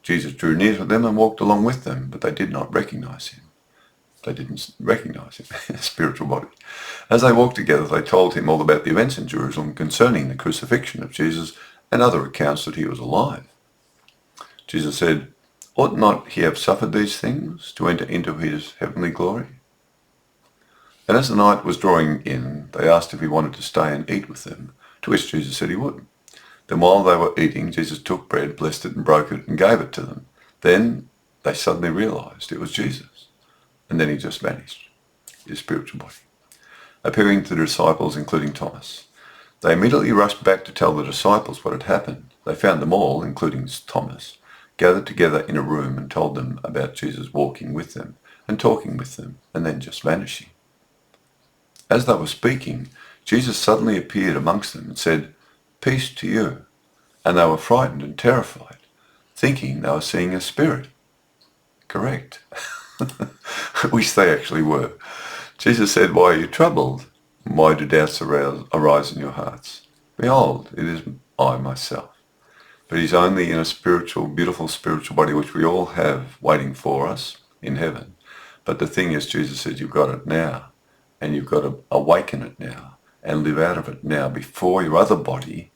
Jesus drew near to them and walked along with them, but they did not recognize him. They didn't recognize him, a spiritual body. As they walked together, they told him all about the events in Jerusalem concerning the crucifixion of Jesus and other accounts that he was alive. Jesus said, "Ought not he have suffered these things to enter into his heavenly glory?" And as the night was drawing in, they asked if he wanted to stay and eat with them, to which Jesus said he would. Then while they were eating, Jesus took bread, blessed it and broke it and gave it to them. Then they suddenly realized it was Jesus. And then he just vanished, his spiritual body, appearing to the disciples, including Thomas. They immediately rushed back to tell the disciples what had happened. They found them all, including Thomas, gathered together in a room and told them about Jesus walking with them and talking with them and then just vanishing. As they were speaking, Jesus suddenly appeared amongst them and said, "Peace to you." And they were frightened and terrified, thinking they were seeing a spirit. Correct. I wish they actually were. Jesus said, "Why are you troubled? Why do doubts arise in your hearts? Behold, it is I myself." But he's only in a spiritual, beautiful spiritual body, which we all have waiting for us in heaven. But the thing is, Jesus said, you've got it now, and you've got to awaken it now and live out of it now before your other body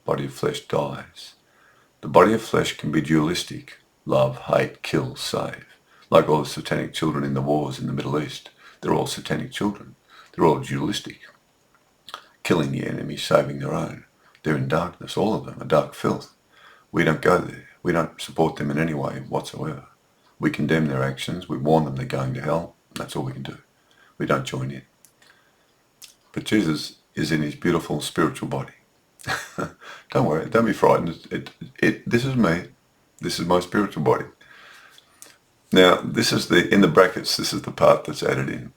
of flesh, dies. The body of flesh can be dualistic: love, hate, kill, save. Like all the satanic children in the wars in the Middle East. They're all satanic children. They're all dualistic. Killing the enemy, saving their own. They're in darkness, all of them are dark filth. We don't go there. We don't support them in any way whatsoever. We condemn their actions. We warn them they're going to hell. That's all we can do. We don't join in. But Jesus is in his beautiful spiritual body. Don't worry. Don't be frightened. This is me. This is my spiritual body. Now, this is in the brackets, this is the part that's added in.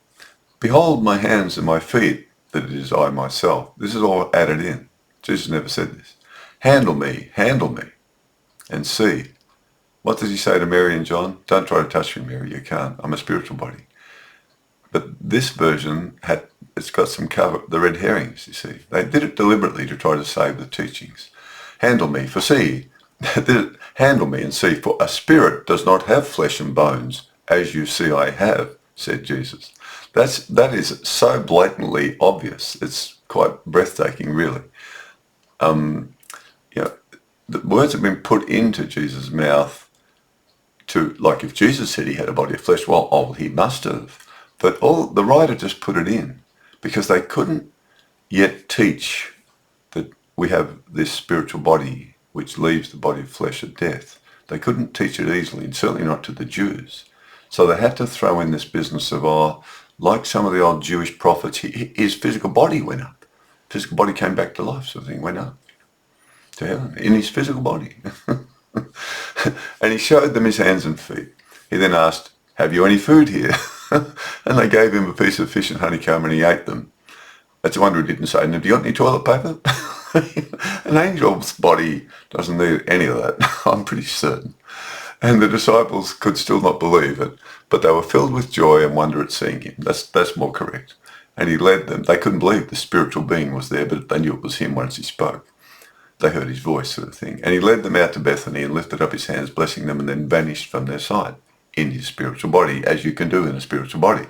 "Behold my hands and my feet, that it is I myself." This is all added in. Jesus never said this. Handle me, and see." What does he say to Mary and John? "Don't try to touch me, Mary, you can't. I'm a spiritual body." But this version it's got some cover, the red herrings, you see. They did it deliberately to try to save the teachings. "Handle me, for see." "Handle me and see, for a spirit does not have flesh and bones, as you see I have," said Jesus. That is so blatantly obvious. It's quite breathtaking, really. You know, the words have been put into Jesus' mouth to, like if Jesus said he had a body of flesh, well, he must have. But the writer just put it in because they couldn't yet teach that we have this spiritual body which leaves the body of flesh at death. They couldn't teach it easily, and certainly not to the Jews. So they had to throw in this business of, like some of the old Jewish prophets, his physical body went up. Physical body came back to life, sort of thing, went up to heaven in his physical body. And he showed them his hands and feet. He then asked, have you any food here? And they gave him a piece of fish and honeycomb, and he ate them. It's a wonder he didn't say, have you got any toilet paper? An angel's body doesn't need any of that, I'm pretty certain. And the disciples could still not believe it, but they were filled with joy and wonder at seeing him. That's more correct. And he led them. They couldn't believe the spiritual being was there, but they knew it was him once he spoke. They heard his voice, sort of thing. And he led them out to Bethany and lifted up his hands, blessing them, and then vanished from their sight in his spiritual body, as you can do in a spiritual body.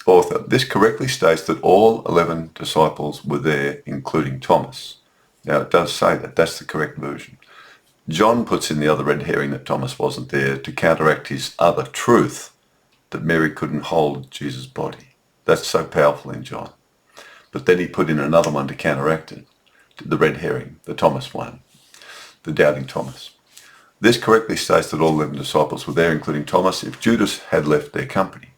Author, this correctly states that all 11 disciples were there, including Thomas. Now, it does say that. That's the correct version. John puts in the other red herring that Thomas wasn't there to counteract his other truth that Mary couldn't hold Jesus' body. That's so powerful in John. But then he put in another one to counteract it, the red herring, the Thomas one, the doubting Thomas. This correctly states that all 11 disciples were there, including Thomas, if Judas had left their company.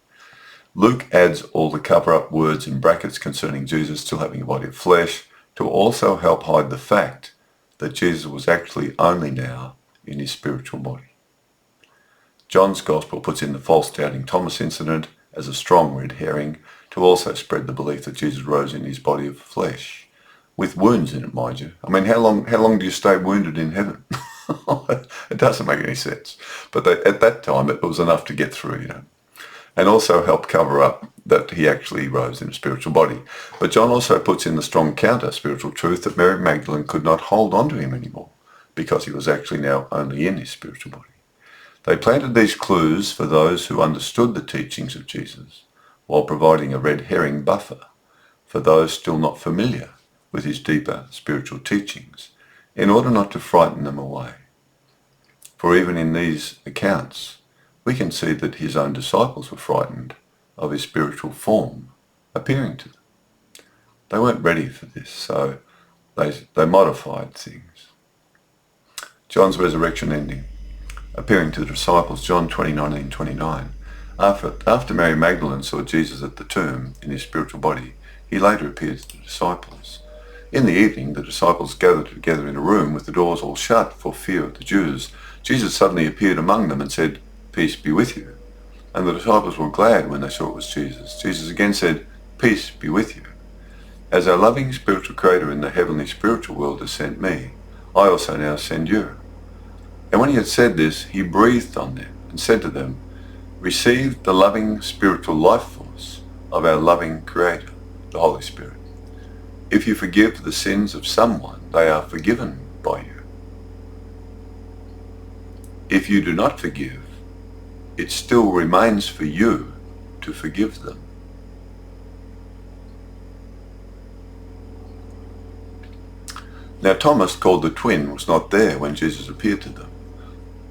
Luke adds all the cover-up words in brackets concerning Jesus still having a body of flesh to also help hide the fact that Jesus was actually only now in his spiritual body. John's Gospel puts in the false doubting Thomas incident as a strong red herring to also spread the belief that Jesus rose in his body of flesh, with wounds in it, mind you. I mean, how long do you stay wounded in heaven? It doesn't make any sense. But at that time, it was enough to get through, and also help cover up that he actually rose in a spiritual body. But John also puts in the strong counter-spiritual truth that Mary Magdalene could not hold on to him anymore because he was actually now only in his spiritual body. They planted these clues for those who understood the teachings of Jesus while providing a red herring buffer for those still not familiar with his deeper spiritual teachings in order not to frighten them away. For even in these accounts, we can see that his own disciples were frightened of his spiritual form appearing to them. They weren't ready for this, so they modified things. John's resurrection ending. Appearing to the disciples, John 20:19-29. After Mary Magdalene saw Jesus at the tomb in his spiritual body, he later appeared to the disciples. In the evening, the disciples gathered together in a room with the doors all shut for fear of the Jews. Jesus suddenly appeared among them and said, "Peace be with you." And the disciples were glad when they saw it was Jesus. Jesus again said, "Peace be with you. As our loving spiritual creator in the heavenly spiritual world has sent me, I also now send you." And when he had said this, he breathed on them and said to them, "Receive the loving spiritual life force of our loving creator, the Holy Spirit. If you forgive the sins of someone, they are forgiven by you. If you do not forgive, it still remains for you to forgive them." Now Thomas, called the twin, was not there when Jesus appeared to them.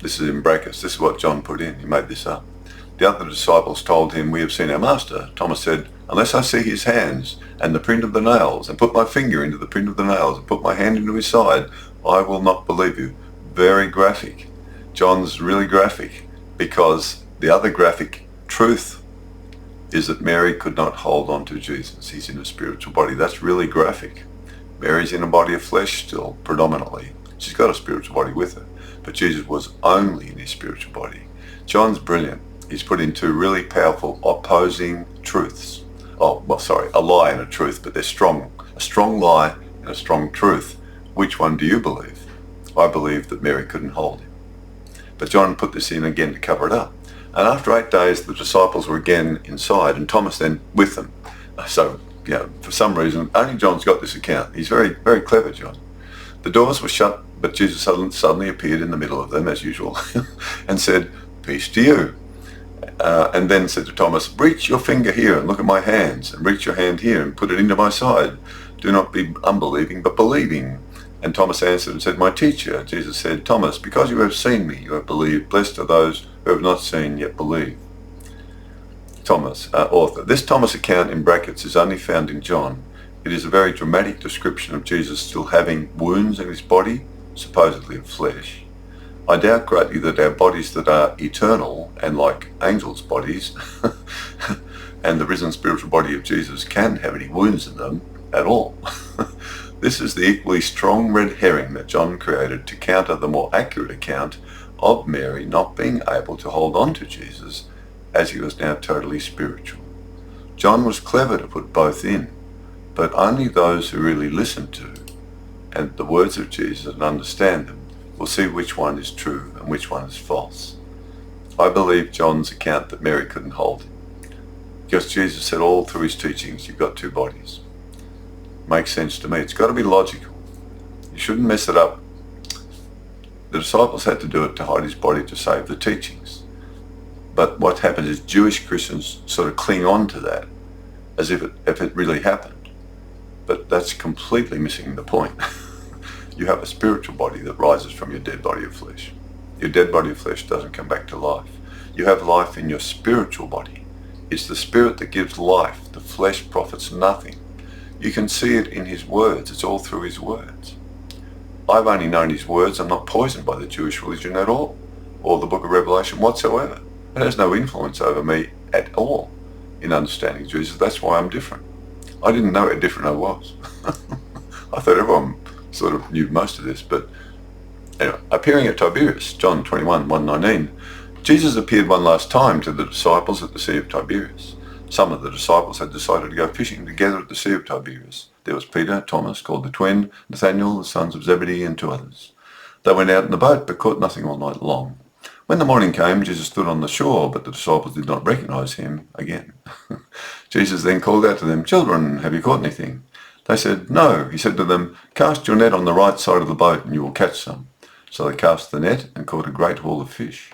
This is in brackets. This is what John put in. He made this up. The other disciples told him, "We have seen our master." Thomas said, "Unless I see his hands and the print of the nails, and put my finger into the print of the nails, and put my hand into his side, I will not believe you." Very graphic. John's really graphic, because the other graphic truth is that Mary could not hold on to Jesus. He's in a spiritual body. That's really graphic. Mary's in a body of flesh still, predominantly. She's got a spiritual body with her, but Jesus was only in his spiritual body. John's brilliant. He's put in two really powerful opposing truths. A lie and a truth, but they're strong. A strong lie and a strong truth. Which one do you believe? I believe that Mary couldn't hold him. But John put this in again to cover it up. And after 8 days, the disciples were again inside, and Thomas then with them. So, for some reason, only John's got this account. He's very, very clever, John. The doors were shut, but Jesus suddenly appeared in the middle of them, as usual, and said, "Peace to you." and then said to Thomas, reach your finger here and look at my hands, and reach your hand here and put it into my side. Do not be unbelieving, but believing. And Thomas answered and said, my teacher. Jesus said, Thomas, because you have seen me, you have believed. Blessed are those who have not seen yet believe. Thomas, author. This Thomas account in brackets is only found in John. It is a very dramatic description of Jesus still having wounds in his body, supposedly of flesh. I doubt greatly that our bodies that are eternal and like angels' bodies and the risen spiritual body of Jesus can have any wounds in them at all. This is the equally strong red herring that John created to counter the more accurate account of Mary not being able to hold on to Jesus as he was now totally spiritual. John was clever to put both in, but only those who really listen to and the words of Jesus and understand them will see which one is true and which one is false. I believe John's account that Mary couldn't hold him, because Jesus said all through his teachings, you've got two bodies. Makes sense to me. It's got to be logical. You shouldn't mess it up. The disciples had to do it to hide his body to save the teachings. But what happens is Jewish Christians sort of cling on to that as if it really happened. But that's completely missing the point. You have a spiritual body that rises from your dead body of flesh. Your dead body of flesh doesn't come back to life. You have life in your spiritual body. It's the spirit that gives life. The flesh profits nothing. You can see it in his words. It's all through his words. I've only known his words. I'm not poisoned by the Jewish religion at all, or the book of Revelation whatsoever. It has no influence over me at all in understanding Jesus. That's why I'm different. I didn't know how different I was. I thought everyone sort of knew most of this, but anyway, appearing at Tiberias, John 21, 1-19, Jesus appeared one last time to the disciples at the Sea of Tiberias. Some of the disciples had decided to go fishing together at the Sea of Tiberias. There was Peter, Thomas, called the twin, Nathanael, the sons of Zebedee, and two others. They went out in the boat, but caught nothing all night long. When the morning came, Jesus stood on the shore, but the disciples did not recognize him again. Jesus then called out to them, children, have you caught anything? They said, no. He said to them, cast your net on the right side of the boat, and you will catch some. So they cast the net and caught a great haul of fish.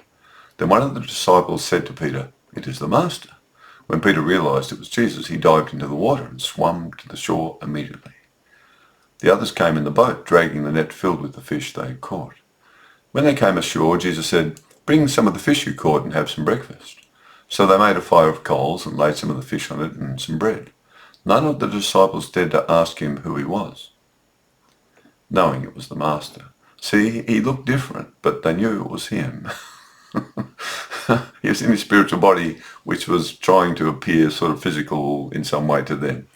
Then one of the disciples said to Peter, it is the Master. When Peter realized it was Jesus, he dived into the water and swam to the shore immediately. The others came in the boat, dragging the net filled with the fish they had caught. When they came ashore, Jesus said, bring some of the fish you caught and have some breakfast. So they made a fire of coals and laid some of the fish on it and some bread. None of the disciples dared to ask him who he was, knowing it was the Master. See, he looked different, but they knew it was him. He was in his spiritual body, which was trying to appear sort of physical in some way to them.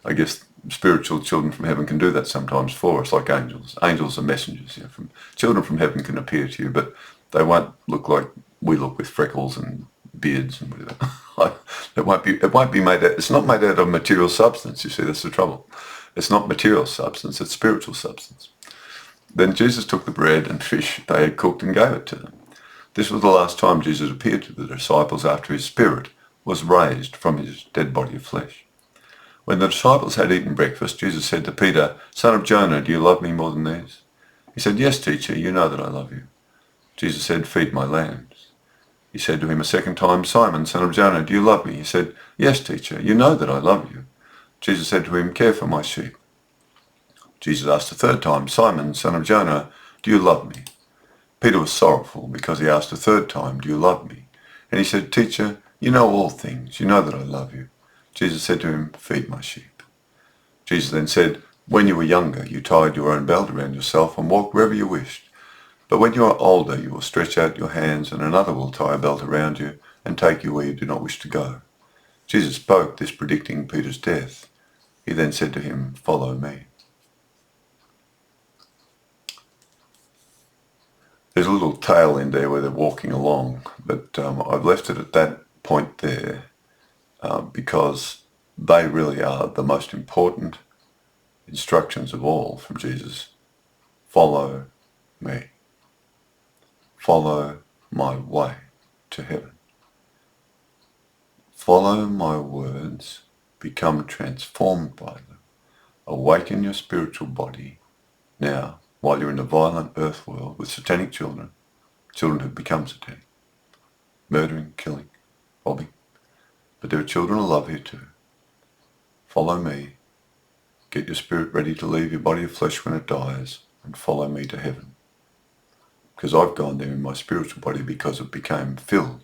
I guess spiritual children from heaven can do that sometimes for us, like angels. Angels are messengers. You know, children from heaven can appear to you, but they won't look like we look with freckles and beards and whatever. It won't be made out, it's not made out of material substance, you see, that's the trouble. It's not material substance, it's spiritual substance. Then Jesus took the bread and fish they had cooked and gave it to them. This was the last time Jesus appeared to the disciples after his spirit was raised from his dead body of flesh. When the disciples had eaten breakfast, Jesus said to Peter, son of Jonah, do you love me more than these? He said, yes, teacher, you know that I love you. Jesus said, feed my lambs. He said to him a second time, Simon, son of Jonah, do you love me? He said, yes, teacher, you know that I love you. Jesus said to him, care for my sheep. Jesus asked a third time, Simon, son of Jonah, do you love me? Peter was sorrowful because he asked a third time, do you love me? And he said, teacher, you know all things. You know that I love you. Jesus said to him, feed my sheep. Jesus then said, when you were younger, you tied your own belt around yourself and walked wherever you wished. But when you are older, you will stretch out your hands and another will tie a belt around you and take you where you do not wish to go. Jesus spoke this predicting Peter's death. He then said to him, follow me. There's a little tail end there where they're walking along, but I've left it at that point there because they really are the most important instructions of all from Jesus. Follow me. Follow my way to heaven. Follow my words, become transformed by them. Awaken your spiritual body now while you're in a violent earth world with satanic children who've become satanic, murdering, killing, Bobby. But there are children of love here too. Follow me. Get your spirit ready to leave your body of flesh when it dies and follow me to heaven. Because I've gone there in my spiritual body because it became filled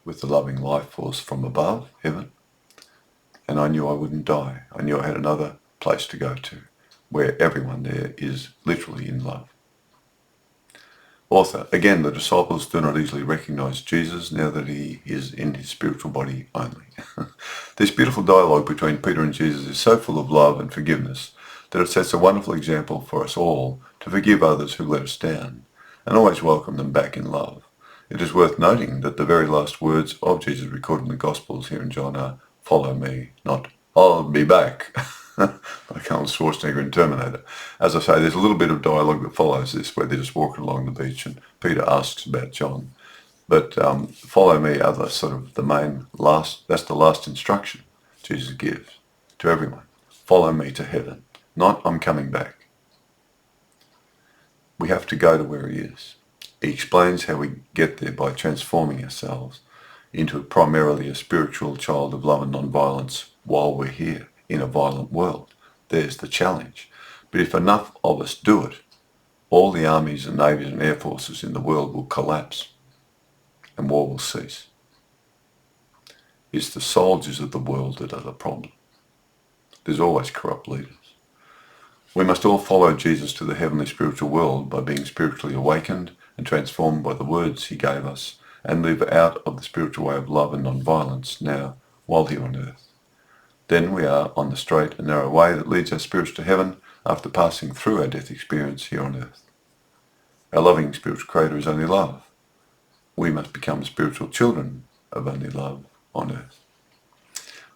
with the loving life force from above, heaven. And I knew I wouldn't die. I knew I had another place to go to where everyone there is literally in love. Author, again, the disciples do not easily recognize Jesus now that he is in his spiritual body only. This beautiful dialogue between Peter and Jesus is so full of love and forgiveness that it sets a wonderful example for us all to forgive others who let us down and always welcome them back in love. It is worth noting that the very last words of Jesus recorded in the Gospels here in John are, follow me, not I'll be back. Like Arnold Schwarzenegger in Terminator. As I say, there's a little bit of dialogue that follows this where they're just walking along the beach and Peter asks about John. But follow me are the sort of the main last, that's the last instruction Jesus gives to everyone. Follow me to heaven, not I'm coming back. We have to go to where he is. He explains how we get there by transforming ourselves into primarily a spiritual child of love and non-violence while we're here in a violent world. There's the challenge. But if enough of us do it, all the armies and navies and air forces in the world will collapse and war will cease. It's the soldiers of the world that are the problem. There's always corrupt leaders. We must all follow Jesus to the heavenly spiritual world by being spiritually awakened and transformed by the words he gave us and live out of the spiritual way of love and non-violence now while here on earth. Then we are on the straight and narrow way that leads our spirits to heaven after passing through our death experience here on earth. Our loving spiritual creator is only love. We must become spiritual children of only love on earth.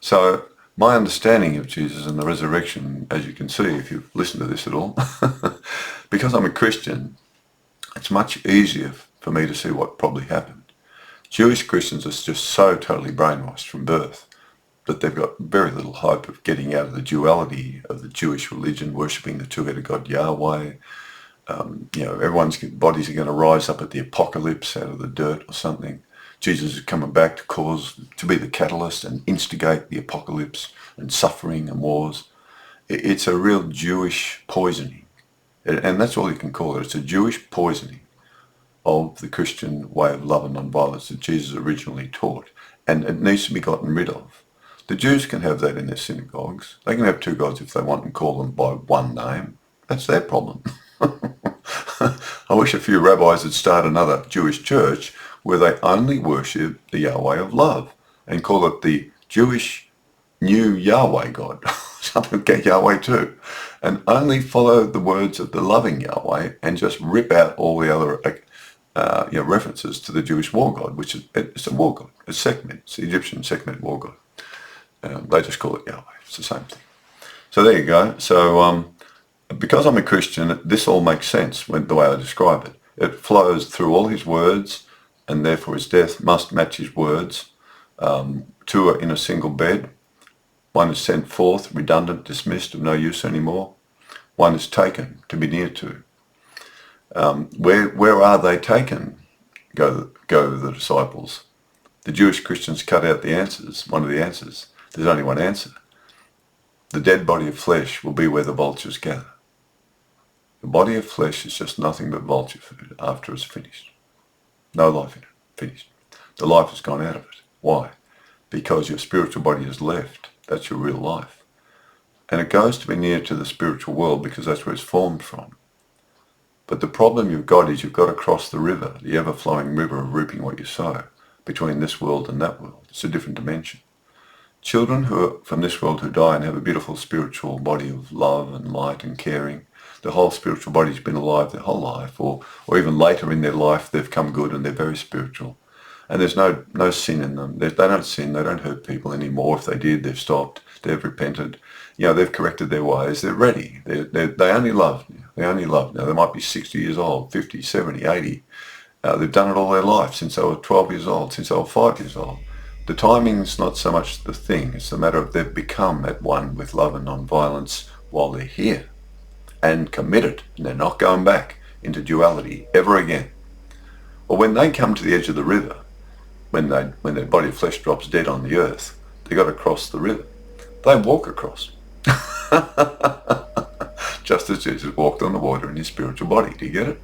So my understanding of Jesus and the resurrection, as you can see if you've listened to this at all, because I'm a Christian, it's much easier for me to see what probably happened. Jewish Christians are just so totally brainwashed from birth that they've got very little hope of getting out of the duality of the Jewish religion, worshipping the two-headed God Yahweh. Everyone's bodies are going to rise up at the apocalypse out of the dirt or something. Jesus is coming back to be the catalyst and instigate the apocalypse and suffering and wars. It's a real Jewish poisoning. And that's all you can call it. It's a Jewish poisoning of the Christian way of love and non-violence that Jesus originally taught. And it needs to be gotten rid of. The Jews can have that in their synagogues. They can have two gods if they want and call them by one name. That's their problem. I wish a few rabbis would start another Jewish church where they only worship the Yahweh of love and call it the Jewish new Yahweh God, something like Yahweh too, and only follow the words of the loving Yahweh and just rip out all the other references to the Jewish war god, which is it's a war god. It's Sekhmet. It's the Egyptian Sekhmet war god. They just call it Yahweh. It's the same thing. So there you go. So because I'm a Christian, this all makes sense when the way I describe it. It flows through all his words, and therefore his death must match his words. Two are in a single bed. One is sent forth, redundant, dismissed, of no use anymore. One is taken, to be near to. Where are they taken? Go the disciples. The Jewish Christians cut out the answers, one of the answers. There's only one answer. The dead body of flesh will be where the vultures gather. The body of flesh is just nothing but vulture food after it's finished. No life in it. Finished. The life has gone out of it. Why? Because your spiritual body is left. That's your real life. And it goes to be near to the spiritual world because that's where it's formed from. But the problem you've got is you've got to cross the river, the ever-flowing river of reaping what you sow, between this world and that world. It's a different dimension. Children who are from this world who die and have a beautiful spiritual body of love and light and caring, the whole spiritual body's been alive their whole life, or even later in their life they've come good and they're very spiritual. And there's no sin in them. They don't sin, they don't hurt people anymore. If they did, they've stopped, they've repented. They've corrected their ways, they're ready. They only love now. They only love now. They might be 60 years old, 50, 70, 80. They've done it all their life, since they were 12 years old, since they were 5 years old. The timing's not so much the thing, it's the matter of they've become at one with love and non-violence while they're here and committed, and they're not going back into duality ever again. Or when they come to the edge of the river, when their body of flesh drops dead on the earth, they got to cross the river. They walk across. Just as Jesus walked on the water in his spiritual body. Do you get it?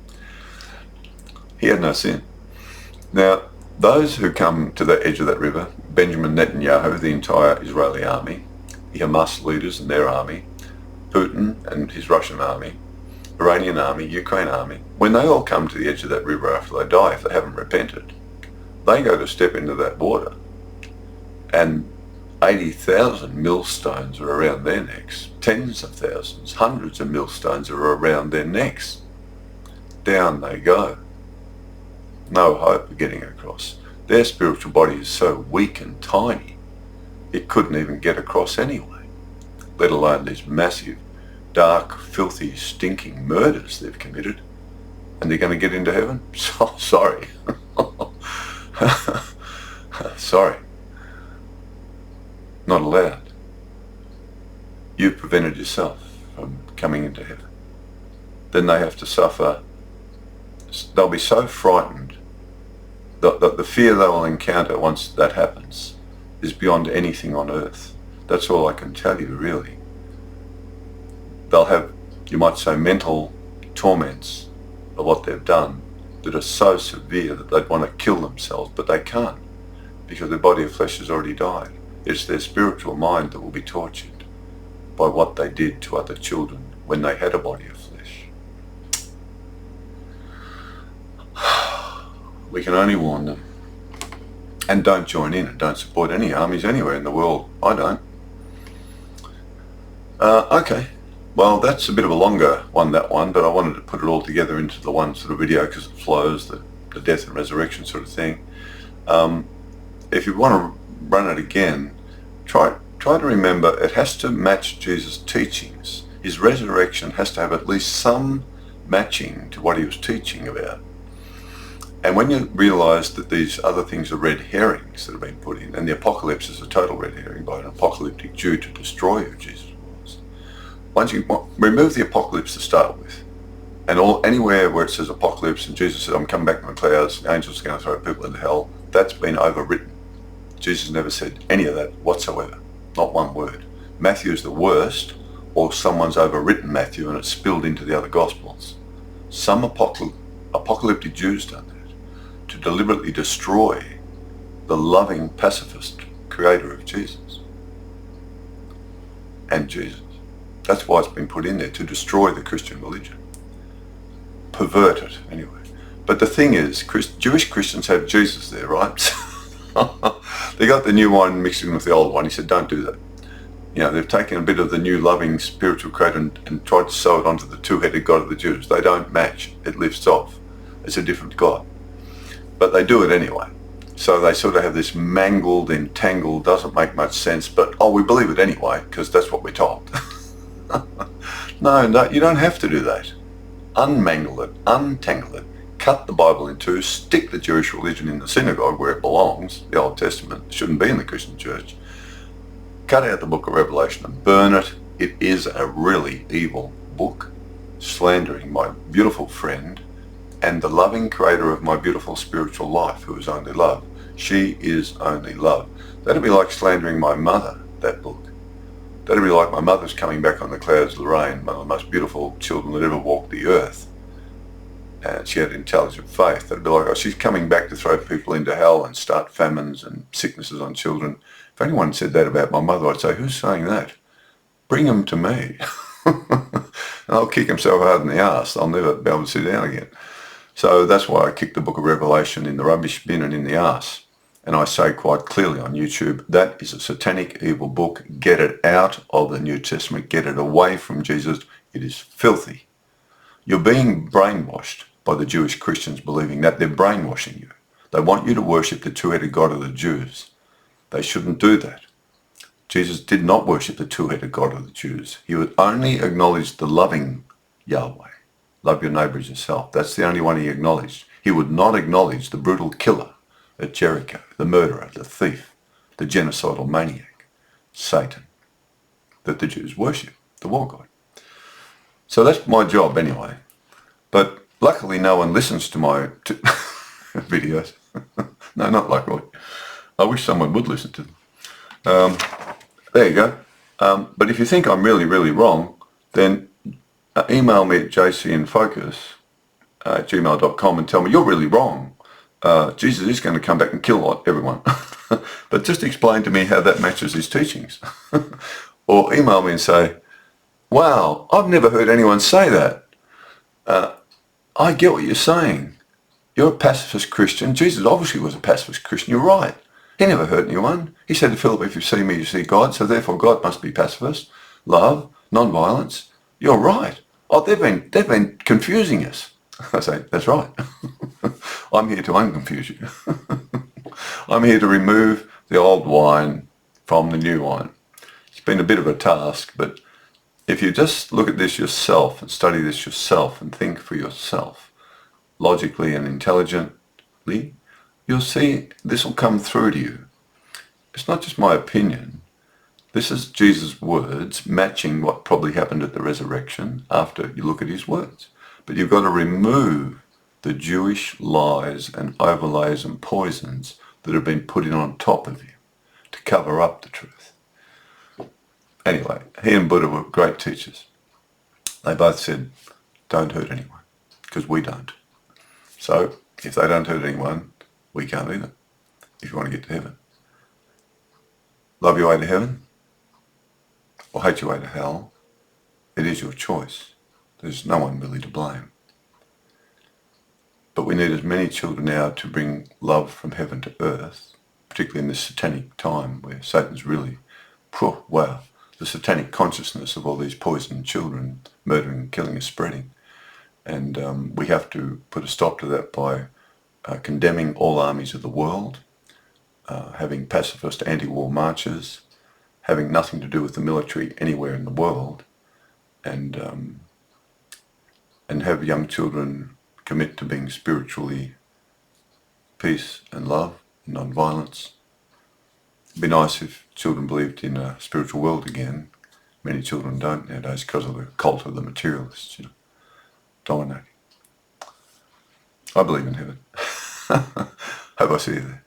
He had no sin. Now, those who come to the edge of that river, Benjamin Netanyahu, the entire Israeli army, the Hamas leaders and their army, Putin and his Russian army, Iranian army, Ukraine army, when they all come to the edge of that river after they die, if they haven't repented, they go to step into that water and 80,000 millstones are around their necks, tens of thousands, hundreds of millstones are around their necks. Down they go. No hope of getting across. Their spiritual body is so weak and tiny, it couldn't even get across anyway, let alone these massive, dark, filthy, stinking murders they've committed. And they're going to get into heaven? So, sorry. Sorry. Not allowed. You've prevented yourself from coming into heaven. Then they have to suffer. They'll be so frightened. The fear they will encounter once that happens is beyond anything on earth. That's all I can tell you, really. They'll have, you might say, mental torments of what they've done that are so severe that they'd want to kill themselves, but they can't, because their body of flesh has already died. It's their spiritual mind that will be tortured by what they did to other children when they had a body of flesh. We can only warn them. And don't join in and don't support any armies anywhere in the world. I don't. Okay. Well, that's a bit of a longer one, that one, but I wanted to put it all together into the one sort of video because it flows, the death and resurrection sort of thing. If you want to run it again, try to remember it has to match Jesus' teachings. His resurrection has to have at least some matching to what he was teaching about. And when you realise that these other things are red herrings that have been put in, and the apocalypse is a total red herring by an apocalyptic Jew to destroy who Jesus was, once you remove the apocalypse to start with, and anywhere where it says apocalypse and Jesus said, I'm coming back in the clouds, the angels are going to throw people into hell, that's been overwritten. Jesus never said any of that whatsoever, not one word. Matthew's the worst, or someone's overwritten Matthew and it's spilled into the other Gospels. Some apocalyptic Jews done that, to deliberately destroy the loving pacifist creator of Jesus and Jesus. That's why it's been put in there, to destroy the Christian religion. Pervert it, anyway. But the thing is, Jewish Christians have Jesus there, right? They got the new wine mixed in with the old one. He said, don't do that. You know, they've taken a bit of the new loving spiritual creator and tried to sew it onto the two-headed God of the Jews. They don't match. It lifts off. It's a different God. But they do it anyway. So they sort of have this mangled, entangled, doesn't make much sense, but, oh, we believe it anyway, because that's what we're told. No, you don't have to do that. Unmangle it, untangle it, cut the Bible in two, stick the Jewish religion in the synagogue where it belongs, the Old Testament, it shouldn't be in the Christian church. Cut out the book of Revelation and burn it. It is a really evil book, slandering my beautiful friend and the loving creator of my beautiful spiritual life, who is only love. She is only love. That'd be like slandering my mother, that book. That'd be like my mother's coming back on the clouds, Lorraine, one of the most beautiful children that ever walked the earth. And she had intelligent faith. That'd be like, oh, she's coming back to throw people into hell and start famines and sicknesses on children. If anyone said that about my mother, I'd say, who's saying that? Bring them to me. And I'll kick them so hard in the arse, I'll never be able to sit down again. So that's why I kicked the book of Revelation in the rubbish bin and in the arse. And I say quite clearly on YouTube, that is a satanic evil book. Get it out of the New Testament. Get it away from Jesus. It is filthy. You're being brainwashed by the Jewish Christians believing that. They're brainwashing you. They want you to worship the two-headed God of the Jews. They shouldn't do that. Jesus did not worship the two-headed God of the Jews. He would only acknowledge the loving Yahweh. Love your neighbour as yourself. That's the only one he acknowledged. He would not acknowledge the brutal killer at Jericho, the murderer, the thief, the genocidal maniac, Satan, that the Jews worship, the war god. So that's my job anyway. But luckily no one listens to my videos. No, not luckily. I wish someone would listen to them. There you go. But if you think I'm really, really wrong, then email me at jcinfocus@gmail.com and tell me you're really wrong. Jesus is going to come back and kill everyone. But just explain to me how that matches his teachings. Or email me and say, wow, I've never heard anyone say that. I get what you're saying. You're a pacifist Christian. Jesus obviously was a pacifist Christian. You're right. He never hurt anyone. He said to Philip, if you see me, you see God. So therefore God must be pacifist, love, non-violence. You're right. Oh, they've been confusing us. I say, that's right. I'm here to unconfuse you. I'm here to remove the old wine from the new wine. It's been a bit of a task, but if you just look at this yourself and study this yourself and think for yourself, logically and intelligently, you'll see this will come through to you. It's not just my opinion. This is Jesus' words matching what probably happened at the resurrection after you look at his words. But you've got to remove the Jewish lies and overlays and poisons that have been put in on top of you to cover up the truth. Anyway, he and Buddha were great teachers. They both said, don't hurt anyone, because we don't. So if they don't hurt anyone, we can't either, if you want to get to heaven. Love your way to heaven or hate your way to hell, it is your choice. There's no one really to blame. But we need as many children now to bring love from heaven to earth, particularly in this satanic time where Satan's really, wow, the satanic consciousness of all these poisoned children, murdering and killing is spreading. And we have to put a stop to that by condemning all armies of the world, having pacifist anti-war marches, having nothing to do with the military anywhere in the world, and have young children commit to being spiritually peace and love, non-violence. It'd be nice if children believed in a spiritual world again. Many children don't nowadays because of the cult of the materialists, dominating. I believe in heaven. Hope I see you there.